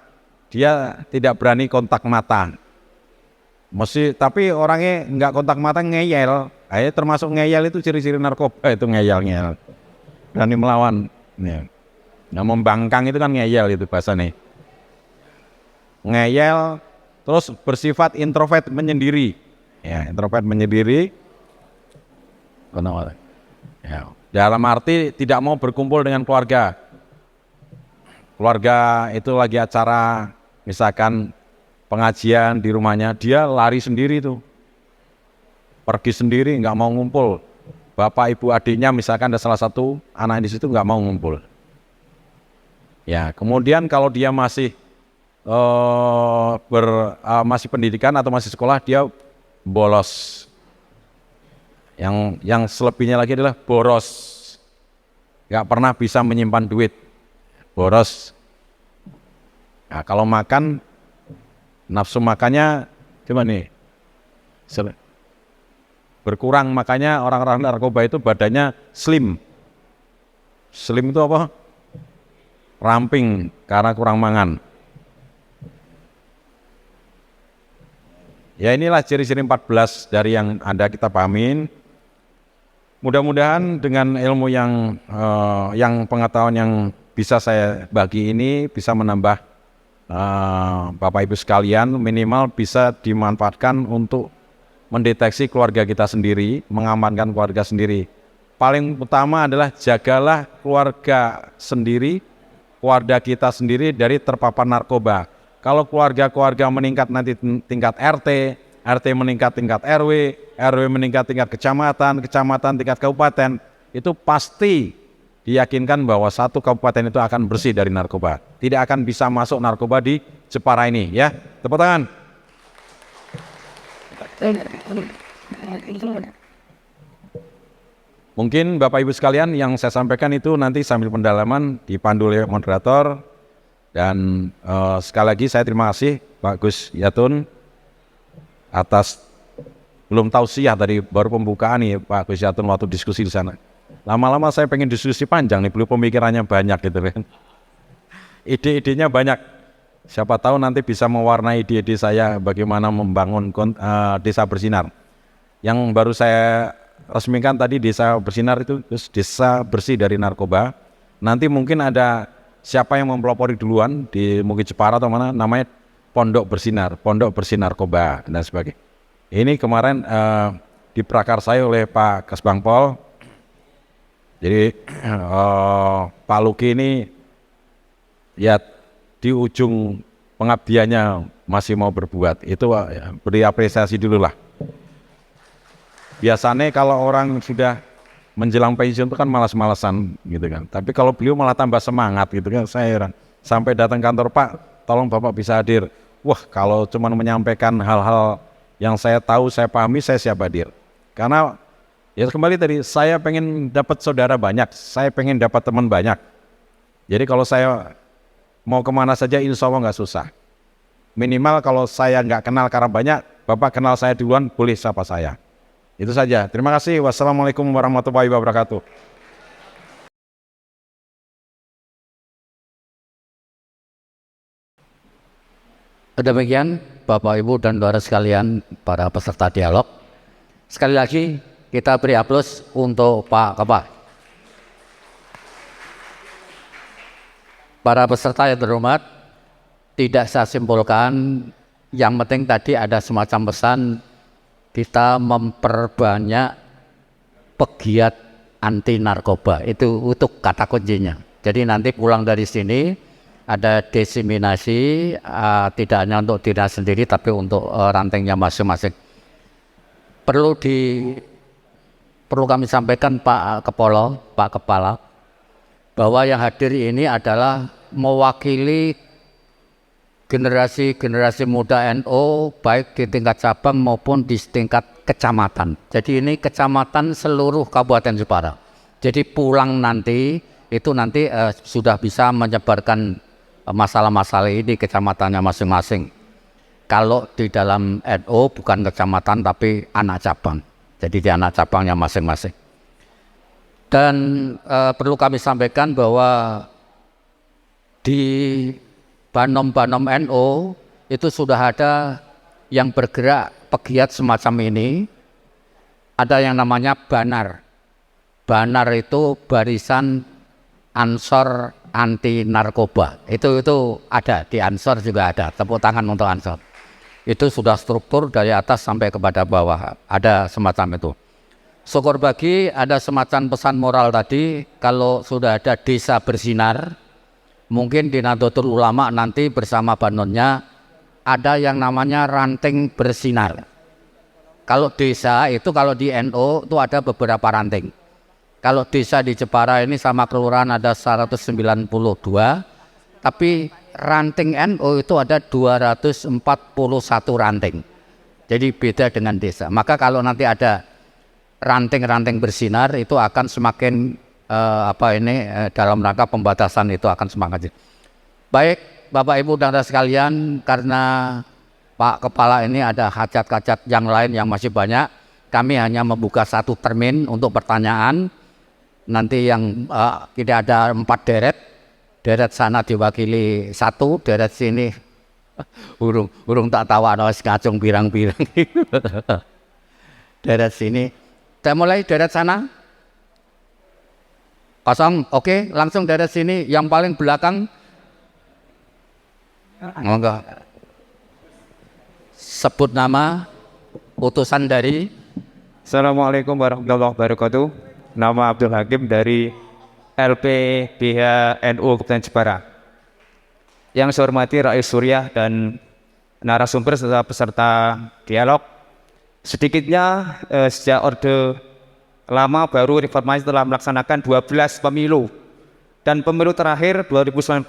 [SPEAKER 3] dia tidak berani kontak mata. Tapi orangnya nggak kontak mata, ngeyel. Termasuk ngeyel itu ciri-ciri narkoba, itu ngeyel. Berani melawan. Ya. Nah, membangkang itu kan ngeyel itu bahasa nih. Ngeyel, terus bersifat introvert menyendiri. Ya, introvert menyendiri. Ya. Dalam arti tidak mau berkumpul dengan keluarga. Keluarga itu lagi acara, misalkan pengajian di rumahnya, dia lari sendiri tuh, pergi sendiri, nggak mau ngumpul. Bapak ibu adiknya misalkan ada salah satu anak di situ nggak mau ngumpul. Ya, kemudian kalau dia masih masih pendidikan atau masih sekolah, dia bolos. Yang selebihnya lagi adalah boros, nggak pernah bisa menyimpan duit, boros. Nah, kalau makan, nafsu makannya cuma nih berkurang, makanya orang-orang narkoba itu badannya slim. Slim itu apa? Ramping karena kurang mangan. Ya, inilah ciri-ciri 14 dari yang Anda kita pahamin. Mudah-mudahan dengan ilmu yang pengetahuan yang bisa saya bagi ini bisa menambah Bapak Ibu sekalian, minimal bisa dimanfaatkan untuk mendeteksi keluarga kita sendiri, mengamankan keluarga sendiri. Paling utama adalah jagalah keluarga sendiri, keluarga kita sendiri dari terpapar narkoba. Kalau keluarga-keluarga meningkat nanti tingkat RT, RT meningkat tingkat RW, RW meningkat tingkat kecamatan, kecamatan tingkat kabupaten, itu pasti diyakinkan bahwa satu kabupaten itu akan bersih dari narkoba. Tidak akan bisa masuk narkoba di Jepara ini, ya. Tepuk tangan. Mungkin Bapak Ibu sekalian yang saya sampaikan itu nanti sambil pendalaman dipandu oleh moderator. Dan sekali lagi saya terima kasih Pak Gus Yatun atas, belum tahu sih ya, tadi baru pembukaan nih Pak Gus Yatun waktu diskusi di sana. Lama-lama saya pengen diskusi panjang nih, belum pemikirannya banyak gitu kan. Ide-idenya banyak. Siapa tahu nanti bisa mewarnai ide-ide saya bagaimana membangun desa bersinar. Yang baru saya resmikan tadi desa bersinar itu desa bersih dari narkoba. Nanti mungkin ada siapa yang mempelopori duluan di mungkin Jepara atau mana, namanya Pondok Bersih Narkoba dan sebagainya. Ini kemarin diprakarsai oleh Pak Kasbangpol. Jadi Pak Luki ini ya di ujung pengabdiannya masih mau berbuat. Itu ya, beri apresiasi dulu lah. Biasanya kalau orang sudah menjelang pensiun itu kan malas-malasan gitu kan. Tapi kalau beliau malah tambah semangat gitu kan. Saya heran. Sampai datang kantor, Pak, tolong Bapak bisa hadir. Wah, kalau cuma menyampaikan hal-hal yang saya tahu, saya pahami, saya siap hadir. Karena ya kembali tadi, saya pengen dapat saudara banyak, saya pengen dapat teman banyak. Jadi kalau saya mau kemana saja insya Allah nggak susah. Minimal kalau saya nggak kenal karena banyak, Bapak kenal saya duluan, boleh sapa saya. Itu saja. Terima kasih. Wassalamualaikum warahmatullahi wabarakatuh.
[SPEAKER 2] Demikian Bapak Ibu dan saudara sekalian, para peserta dialog. Sekali lagi kita beri aplaus untuk Pak Kepala. Para peserta yang terhormat, tidak saya simpulkan, yang penting tadi ada semacam pesan kita memperbanyak pegiat anti narkoba, itu untuk kata kuncinya. Jadi nanti pulang dari sini ada diseminasi, tidak hanya untuk diri sendiri tapi untuk rantingnya masing-masing. Perlu kami sampaikan Pak Kepala bahwa yang hadir ini adalah mewakili generasi muda NU baik di tingkat cabang maupun di tingkat kecamatan. Jadi ini kecamatan seluruh Kabupaten Jepara. Jadi pulang nanti itu sudah bisa menyebarkan masalah-masalah ini kecamatannya masing-masing. Kalau di dalam NU bukan kecamatan tapi anak cabang. Jadi di anak cabangnya masing-masing. Dan perlu kami sampaikan bahwa di Banom-Banom NU itu sudah ada yang bergerak pegiat semacam ini. Ada yang namanya Banar. Banar itu Barisan Ansor Anti Narkoba. Itu ada di Ansor juga ada. Tepuk tangan untuk Ansor. Itu sudah struktur dari atas sampai kepada bawah. Ada semacam itu. Syukur bagi ada semacam pesan moral tadi. Kalau sudah ada desa bersinar, mungkin di Nahdlatul Ulama nanti bersama Banonnya ada yang namanya ranting bersinar. Kalau desa itu, kalau di NU itu ada beberapa ranting. Kalau desa di Jepara ini sama kelurahan ada 192, tapi ranting NU itu ada 241 ranting. Jadi beda dengan desa. Maka kalau nanti ada ranting-ranting bersinar itu akan semakin dalam rangka pembatasan itu akan semakin. Baik Bapak Ibu dan saudara sekalian, karena Pak Kepala ini ada hajat-hajat yang lain yang masih banyak, kami hanya membuka satu termin untuk pertanyaan. Nanti yang kita ada 4 deret sana diwakili 1, deret sini urung tak tawa wis kacung pirang-pirang. Deret sini, saya mulai deret sana. Kosong, oke, langsung deret sini, yang paling belakang. Enggak. Sebut nama, utusan dari.
[SPEAKER 4] Assalamualaikum warahmatullahi wabarakatuh. Nama Abdul Hakim dari LPBH NU Kabupaten Jepara. Yang saya hormati Rais Surya dan narasumber serta peserta dialog. Sedikitnya sejak Orde Lama baru reformasi telah melaksanakan 12 pemilu. Dan pemilu terakhir 2019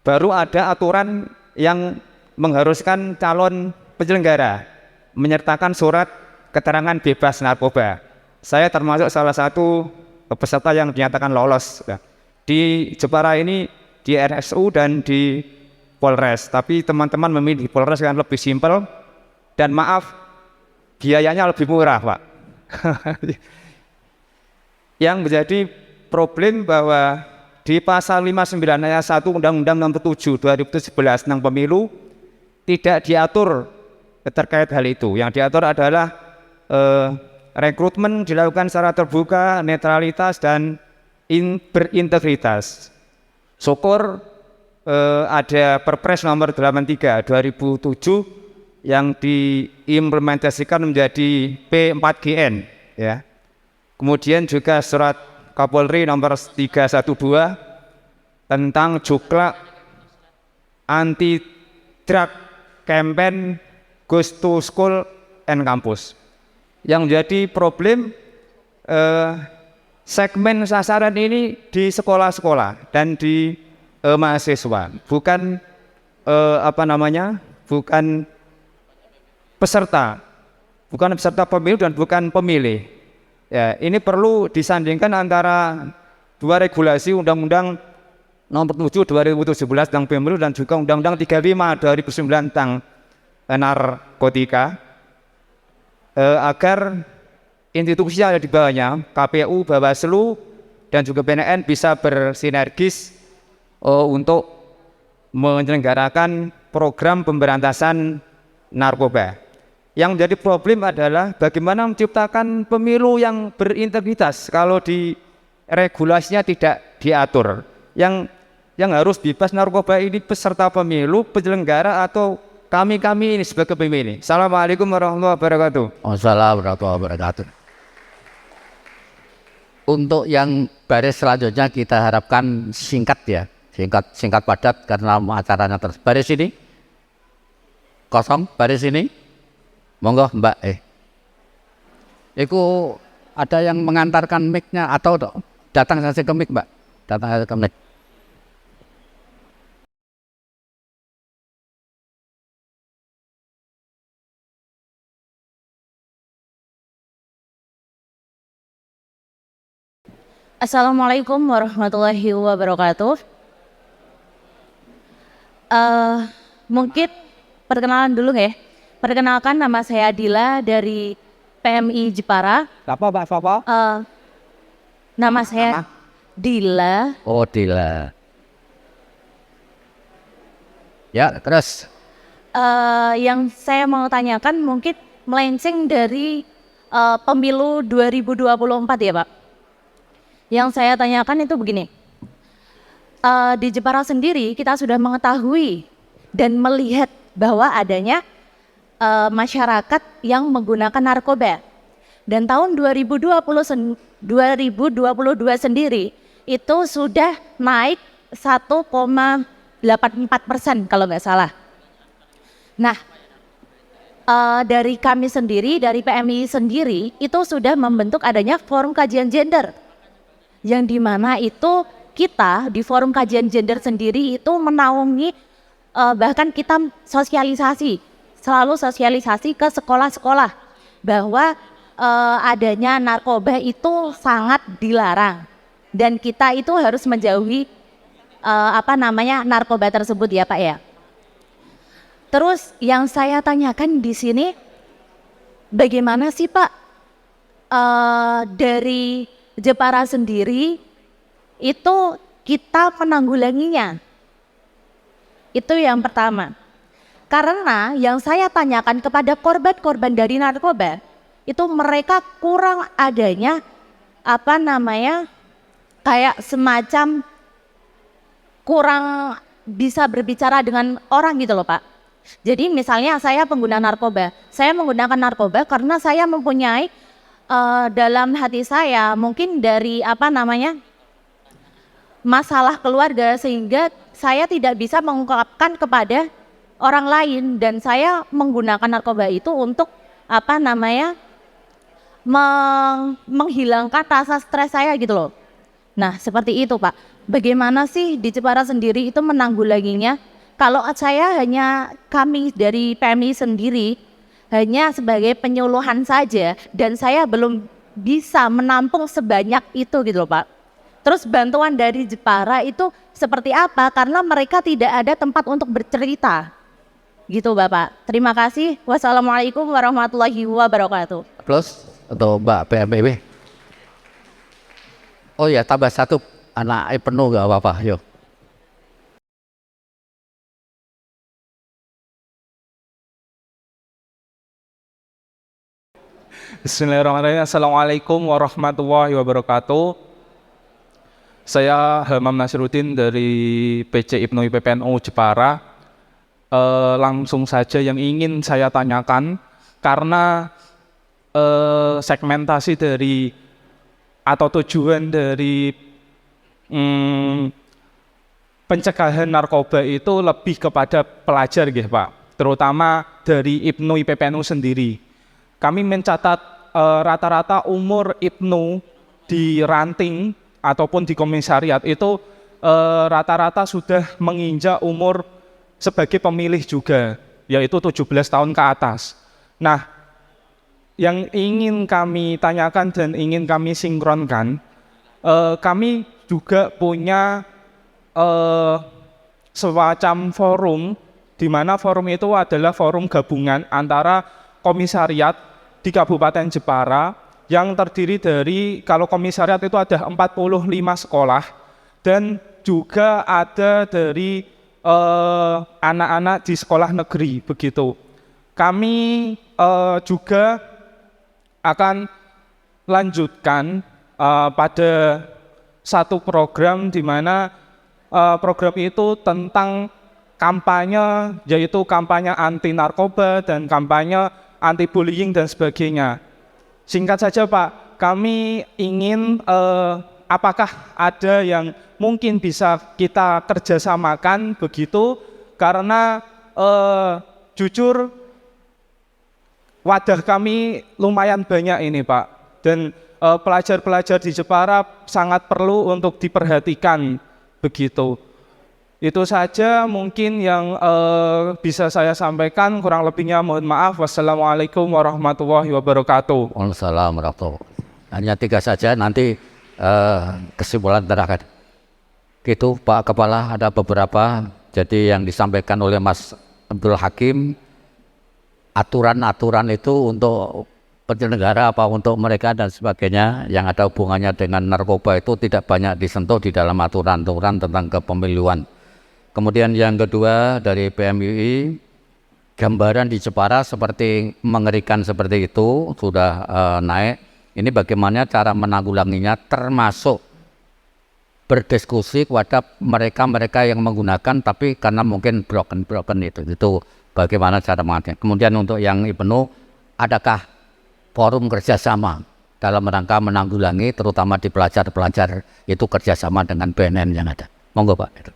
[SPEAKER 4] baru ada aturan yang mengharuskan calon penyelenggara menyertakan surat keterangan bebas narkoba. Saya termasuk salah satu peserta yang dinyatakan lolos. Di Jepara ini di RSU dan di Polres, tapi teman-teman memilih di Polres kan lebih simpel dan maaf biayanya lebih murah, Pak. Yang menjadi problem bahwa di pasal 59 ayat 1 Undang-Undang Nomor 7 2011 tentang pemilu tidak diatur terkait hal itu. Yang diatur adalah rekrutmen dilakukan secara terbuka, netralitas dan berintegritas. Syukur ada Perpres nomor 83 2007 yang diimplementasikan menjadi P4GN ya. Kemudian juga surat Kapolri nomor 312 tentang juklak anti drug campaign goes to school and campus. Yang menjadi problem segmen sasaran ini di sekolah-sekolah dan di mahasiswa, bukan bukan peserta pemilu dan bukan pemilih. Ya, ini perlu disandingkan antara dua regulasi Undang-Undang Nomor 7 2017 tentang pemilu dan juga Undang-Undang 35 2009 tentang narkotika, agar institusi yang ada di bawahnya, KPU, Bawaslu, dan juga BNN bisa bersinergis untuk menyelenggarakan program pemberantasan narkoba. Yang menjadi problem adalah bagaimana menciptakan pemilu yang berintegritas kalau di regulasinya tidak diatur. Yang harus bebas narkoba ini peserta pemilu, penyelenggara, atau kami ini sebagai pemilih. Assalamualaikum warahmatullahi wabarakatuh.
[SPEAKER 2] Wassalamualaikum warahmatullahi wabarakatuh. Untuk yang baris selanjutnya kita harapkan singkat ya, singkat padat karena acaranya terus. Baris ini kosong, baris ini monggo Mbak. Itu ada yang mengantarkan mic-nya atau datang saja ke mic Mbak, datang saja ke mic.
[SPEAKER 5] Assalamualaikum warahmatullahi wabarakatuh. Mungkin perkenalan dulu ya. Perkenalkan, nama saya Dila dari PMI Jepara.
[SPEAKER 2] Apa Mbak Sopo?
[SPEAKER 5] Nama saya Dila.
[SPEAKER 2] Oh Dila. Ya terus.
[SPEAKER 5] Yang saya mau tanyakan mungkin melenceng dari pemilu 2024 ya Pak. Yang saya tanyakan itu begini, di Jepara sendiri kita sudah mengetahui dan melihat bahwa adanya masyarakat yang menggunakan narkoba. Dan tahun 2022 sendiri itu sudah naik 1,7 84% kalau nggak salah. Nah, dari kami sendiri, dari PMI sendiri, itu sudah membentuk adanya forum kajian gender. Yang dimana itu kita di forum kajian gender sendiri itu menaungi, bahkan kita selalu sosialisasi ke sekolah-sekolah bahwa adanya narkoba itu sangat dilarang. Dan kita itu harus menjauhi narkoba tersebut ya Pak ya. Terus yang saya tanyakan di sini, bagaimana sih Pak dari Jepara sendiri itu kita menanggulanginya? Itu yang pertama. Karena yang saya tanyakan kepada korban-korban dari narkoba, itu mereka kurang adanya kayak semacam kurang bisa berbicara dengan orang gitu loh Pak. Jadi misalnya saya pengguna narkoba, saya menggunakan narkoba karena saya mempunyai dalam hati saya mungkin dari masalah keluarga sehingga saya tidak bisa mengungkapkan kepada orang lain dan saya menggunakan narkoba itu untuk menghilangkan rasa stres saya gitu loh. Nah seperti itu Pak. Bagaimana sih di Jepara sendiri itu menanggulanginya? Kalau kami dari PMI sendiri hanya sebagai penyuluhan saja dan saya belum bisa menampung sebanyak itu gitu loh Pak. Terus bantuan dari Jepara itu seperti apa? Karena mereka tidak ada tempat untuk bercerita. Gitu Bapak. Terima kasih. Wassalamualaikum warahmatullahi wabarakatuh.
[SPEAKER 2] Plus atau Mbak PMIB. Oh ya, tambah satu anak penuh nggak apa-apa, yuk.
[SPEAKER 6] Bismillahirrahmanirrahim. Assalamualaikum warahmatullahi wabarakatuh. Saya Hamam Nasruddin dari PC IPNUI PPNU Jepara. Langsung saja yang ingin saya tanyakan, karena segmentasi dari atau tujuan dari pencegahan narkoba itu lebih kepada pelajar gitu Pak, terutama dari IPNUI PPNU sendiri. Kami mencatat rata-rata umur IPNU di ranting ataupun di komisariat itu rata-rata sudah menginjak umur sebagai pemilih juga, yaitu 17 tahun ke atas. Nah, yang ingin kami tanyakan dan ingin kami sinkronkan, kami juga punya semacam forum, di mana forum itu adalah forum gabungan antara komisariat di Kabupaten Jepara yang terdiri dari, kalau komisariat itu ada 45 sekolah dan juga ada dari anak-anak di sekolah negeri begitu. Kami juga akan lanjutkan pada satu program di mana program itu tentang kampanye, yaitu kampanye anti narkoba dan kampanye anti bullying dan sebagainya. Singkat saja Pak, kami ingin apakah ada yang mungkin bisa kita kerjasamakan begitu, karena jujur wadah kami lumayan banyak ini Pak, dan pelajar-pelajar di Jepara sangat perlu untuk diperhatikan begitu. Itu saja mungkin yang bisa saya sampaikan, kurang lebihnya mohon maaf. Wassalamualaikum warahmatullahi wabarakatuh.
[SPEAKER 2] Waalaikumsalam warahmatullahi wabarakatuh. Hanya 3 saja, nanti kesimpulan terakhir. Gitu Pak Kepala, ada beberapa. Jadi yang disampaikan oleh Mas Abdul Hakim, aturan-aturan itu untuk penyelenggara apa untuk mereka dan sebagainya yang ada hubungannya dengan narkoba itu tidak banyak disentuh di dalam aturan-aturan tentang kepemiluan. Kemudian yang kedua dari PMUI, gambaran di Jepara seperti mengerikan seperti itu sudah naik. Ini bagaimana cara menanggulanginya, termasuk berdiskusi kepada mereka-mereka yang menggunakan tapi karena mungkin broken itu bagaimana cara mengatasi. Kemudian untuk yang IPNU, adakah forum kerjasama dalam rangka menanggulangi terutama di pelajar-pelajar itu kerjasama dengan BNN yang ada? Monggo Pak.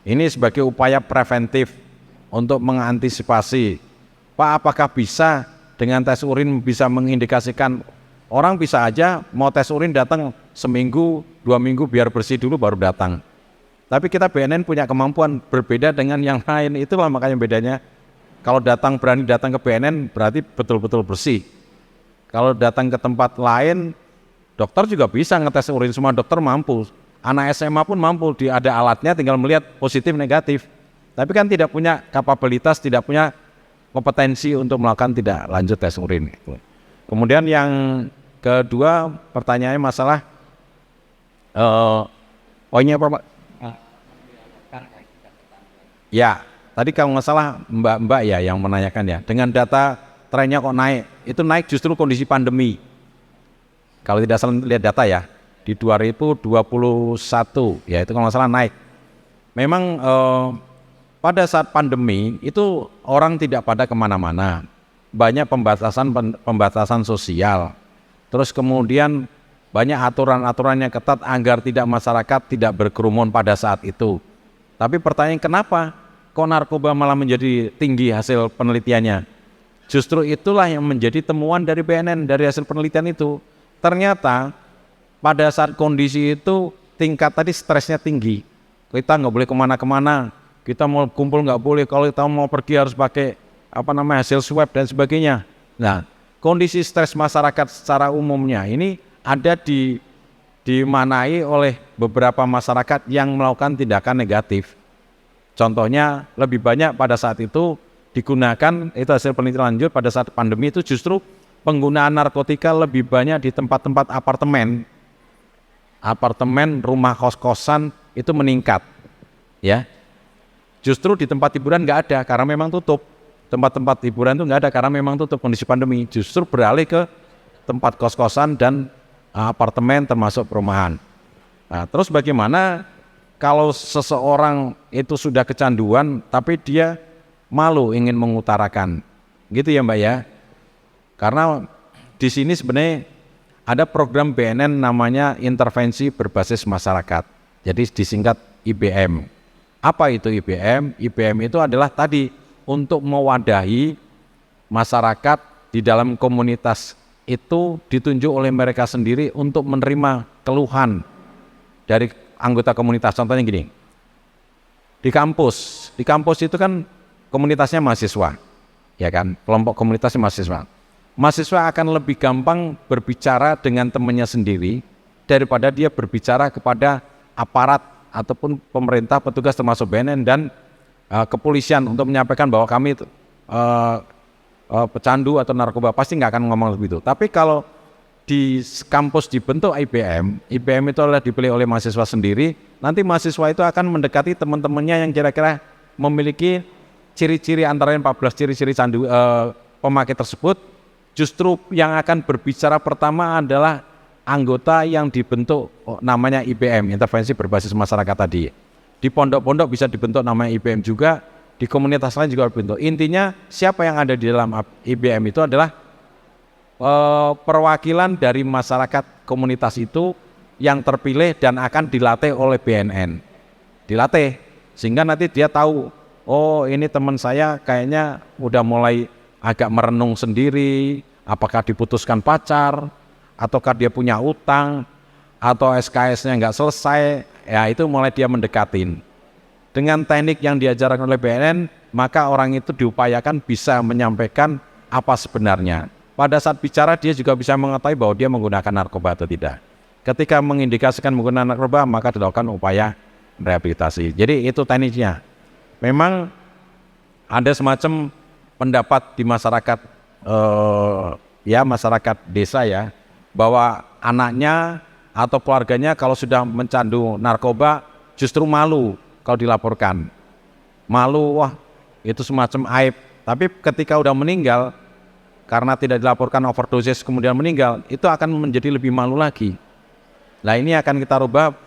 [SPEAKER 3] Ini sebagai upaya preventif untuk mengantisipasi. Pak, apakah bisa dengan tes urin bisa mengindikasikan orang bisa aja mau tes urin datang seminggu, 2 minggu biar bersih dulu baru datang. Tapi kita BNN punya kemampuan berbeda dengan yang lain, itulah makanya bedanya. Kalau berani datang ke BNN berarti betul-betul bersih. Kalau datang ke tempat lain, dokter juga bisa ngetes urin, semua dokter mampu. Anak SMA pun mampu, ada alatnya tinggal melihat positif negatif. Tapi kan tidak punya kapabilitas, tidak punya kompetensi untuk melakukan tidak lanjut tes urin. Kemudian yang kedua pertanyaannya masalah poinnya apa Pak? Ya, tadi kalau nggak salah Mbak ya yang menanyakan ya, dengan data trennya kok naik, itu naik justru kondisi pandemi. Kalau tidak salah lihat data ya, di 2021 ya itu kalau nggak salah naik. Memang pada saat pandemi itu orang tidak pada kemana-mana, banyak pembatasan sosial, terus kemudian banyak aturan-aturan yang ketat agar tidak masyarakat tidak berkerumun pada saat itu. Tapi pertanyaan kenapa kok narkoba malah menjadi tinggi hasil penelitiannya? Justru itulah yang menjadi temuan dari BNN dari hasil penelitian itu. Ternyata pada saat kondisi itu tingkat tadi stresnya tinggi. Kita nggak boleh kemana-kemana, kita mau kumpul nggak boleh, kalau kita mau pergi harus pakai hasil swab dan sebagainya. Nah, kondisi stres masyarakat secara umumnya ini ada dimanai oleh beberapa masyarakat yang melakukan tindakan negatif. Contohnya lebih banyak pada saat itu digunakan, itu hasil penelitian lanjut pada saat pandemi itu justru penggunaan narkotika lebih banyak di tempat-tempat apartemen, rumah kos-kosan itu meningkat, ya. Justru di tempat hiburan nggak ada karena memang tutup. Tempat-tempat hiburan itu nggak ada karena memang tutup kondisi pandemi. Justru beralih ke tempat kos-kosan dan apartemen termasuk perumahan. Nah, terus bagaimana kalau seseorang itu sudah kecanduan tapi dia malu ingin mengutarakan, gitu ya Mbak ya? Karena di sini sebenarnya ada program BNN namanya intervensi berbasis masyarakat. Jadi disingkat IBM. Apa itu IBM? IBM itu adalah tadi untuk mewadahi masyarakat di dalam komunitas itu ditunjuk oleh mereka sendiri untuk menerima keluhan dari anggota komunitas. Contohnya gini, di kampus itu kan komunitasnya mahasiswa, ya kan, kelompok komunitasnya mahasiswa. Mahasiswa akan lebih gampang berbicara dengan temannya sendiri daripada dia berbicara kepada aparat ataupun pemerintah, petugas termasuk BNN dan kepolisian untuk menyampaikan bahwa kami pecandu atau narkoba, pasti nggak akan ngomong begitu. Tapi kalau di kampus dibentuk IBM itu adalah dipilih oleh mahasiswa sendiri, nanti mahasiswa itu akan mendekati teman-temannya yang kira-kira memiliki ciri-ciri antara 14 ciri-ciri pemakai tersebut. Justru yang akan berbicara pertama adalah anggota yang dibentuk namanya IBM, intervensi berbasis masyarakat tadi. Di pondok-pondok bisa dibentuk namanya IBM juga, di komunitas lain juga dibentuk. Intinya siapa yang ada di dalam IBM itu adalah perwakilan dari masyarakat komunitas itu yang terpilih dan akan dilatih oleh BNN. Dilatih sehingga nanti dia tahu, oh ini teman saya kayaknya udah mulai agak merenung sendiri, apakah diputuskan pacar, ataukah dia punya utang, atau SKS-nya nggak selesai, ya itu mulai dia mendekatin. Dengan teknik yang diajarkan oleh BNN, maka orang itu diupayakan bisa menyampaikan apa sebenarnya. Pada saat bicara dia juga bisa mengetahui bahwa dia menggunakan narkoba atau tidak. Ketika mengindikasikan menggunakan narkoba, maka dilakukan upaya rehabilitasi. Jadi itu tekniknya. Memang ada semacam pendapat di masyarakat masyarakat desa ya, bahwa anaknya atau keluarganya kalau sudah mencandu narkoba justru malu kalau dilaporkan. Malu, wah itu semacam aib. Tapi ketika udah meninggal karena tidak dilaporkan overdosis kemudian meninggal, itu akan menjadi lebih malu lagi. Nah ini akan kita rubah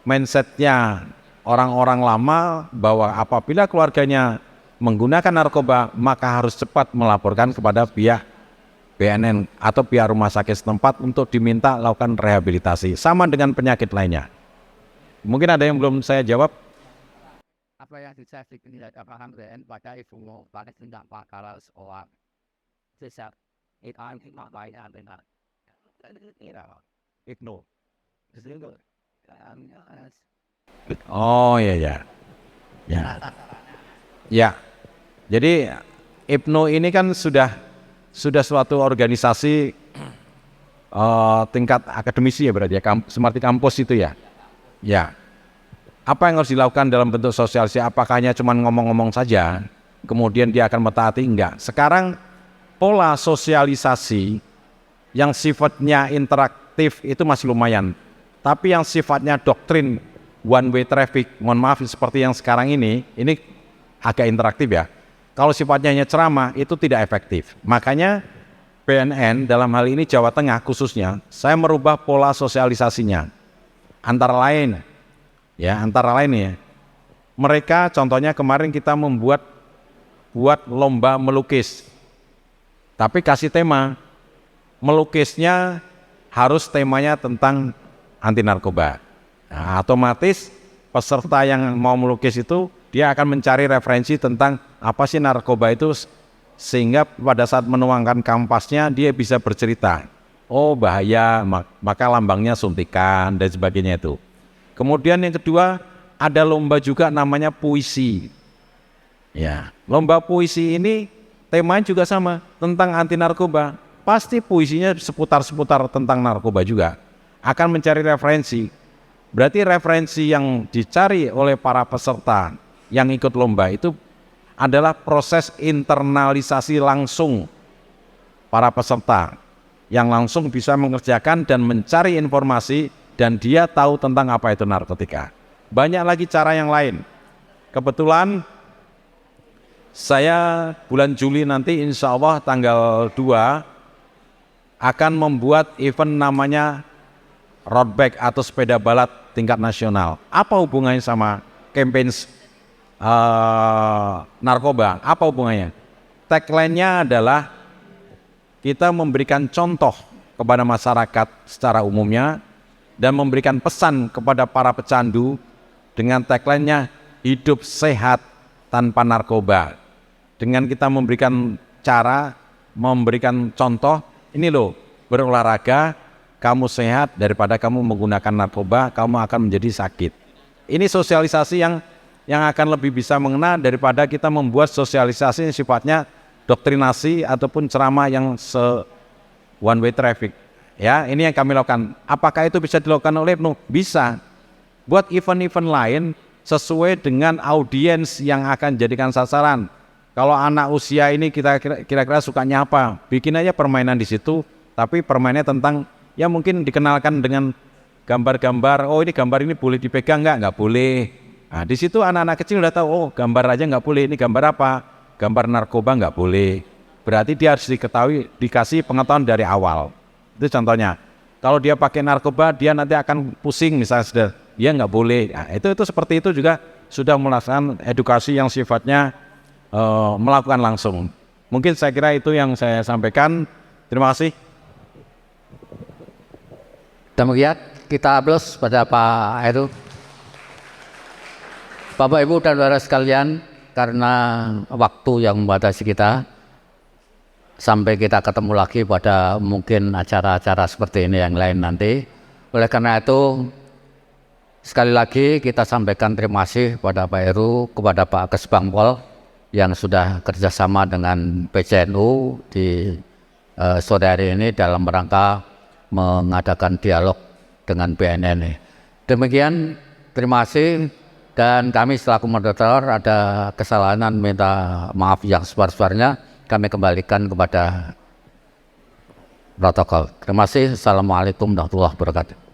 [SPEAKER 3] mindsetnya orang-orang lama bahwa apabila keluarganya menggunakan narkoba maka harus cepat melaporkan kepada pihak BNN atau pihak rumah sakit setempat untuk diminta lakukan rehabilitasi. Sama dengan penyakit lainnya. Mungkin ada yang belum saya jawab.
[SPEAKER 2] apa yang dikatakan pada ibu pada tindak pakar sekolah sejak itu makanya dengan
[SPEAKER 3] Ibnu. Oh iya ya. Ya. Ya. Jadi Ibnu ini kan sudah suatu organisasi tingkat akademisi ya berarti ya, seperti kampus itu ya. Ya. Apa yang harus dilakukan dalam bentuk sosialisasi? Apakah hanya cuma ngomong-ngomong saja, kemudian dia akan mentaati? Enggak. Sekarang pola sosialisasi yang sifatnya interaktif itu masih lumayan. Tapi yang sifatnya doktrin one way traffic, mohon maaf seperti yang sekarang ini agak interaktif ya. Kalau sifatnya hanya ceramah itu tidak efektif. Makanya BNN dalam hal ini Jawa Tengah khususnya, saya merubah pola sosialisasinya. Antara lain ya, mereka contohnya kemarin kita buat lomba melukis. Tapi kasih tema, melukisnya harus temanya tentang anti narkoba. Nah, otomatis peserta yang mau melukis itu dia akan mencari referensi tentang apa sih narkoba itu, sehingga pada saat menuangkan kampasnya dia bisa bercerita, oh bahaya, maka lambangnya suntikan dan sebagainya itu. Kemudian yang kedua ada lomba juga namanya puisi. Ya, lomba puisi ini temanya juga sama tentang anti narkoba. Pasti puisinya seputar tentang narkoba juga. Akan mencari referensi. Berarti referensi yang dicari oleh para peserta yang ikut lomba itu adalah proses internalisasi langsung para peserta yang langsung bisa mengerjakan dan mencari informasi, dan dia tahu tentang apa itu narkotika. Banyak lagi cara yang lain. Kebetulan saya bulan Juli nanti insya Allah tanggal 2 akan membuat event namanya road bike atau sepeda balap tingkat nasional. Apa hubungannya sama campaign narkoba? Apa hubungannya? Tagline-nya adalah kita memberikan contoh kepada masyarakat secara umumnya dan memberikan pesan kepada para pecandu dengan tagline-nya hidup sehat tanpa narkoba. Dengan kita memberikan cara, memberikan contoh, ini loh, berolahraga, kamu sehat daripada kamu menggunakan narkoba, kamu akan menjadi sakit. Ini sosialisasi yang akan lebih bisa mengena daripada kita membuat sosialisasi yang sifatnya doktrinasi ataupun ceramah yang one way traffic. Ya, ini yang kami lakukan. Apakah itu bisa dilakukan oleh Ibnu? Bisa. Buat event-event lain sesuai dengan audiens yang akan jadikan sasaran. Kalau anak usia ini kita kira-kira sukanya apa? Bikin aja permainan di situ, tapi permainannya tentang ya mungkin dikenalkan dengan gambar-gambar. Oh, ini gambar ini boleh dipegang nggak boleh. Nah, di situ anak-anak kecil udah tahu, oh gambar aja nggak boleh. Ini gambar apa? Gambar narkoba nggak boleh. Berarti dia harus dikasih pengetahuan dari awal. Itu contohnya. Kalau dia pakai narkoba, dia nanti akan pusing misalnya, dia nggak boleh. Nah, itu seperti itu juga sudah melaksanakan edukasi yang sifatnya melakukan langsung. Mungkin saya kira itu yang saya sampaikan. Terima kasih.
[SPEAKER 2] Demikian kita aplaus pada Pak Heru. Bapak Ibu dan saudara sekalian, karena waktu yang membatasi kita, sampai kita ketemu lagi pada mungkin acara-acara seperti ini yang lain nanti. Oleh karena itu, sekali lagi kita sampaikan terima kasih pada Pak Heru, kepada Pak Kesbangpol yang sudah kerjasama dengan PCNU di sore hari ini dalam rangka mengadakan dialog dengan BNN. Demikian, terima kasih. Dan kami selaku moderator ada kesalahan, minta maaf yang sebesar-besarnya, kami kembalikan kepada protokol. Terima kasih. Assalamualaikum warahmatullahi wabarakatuh.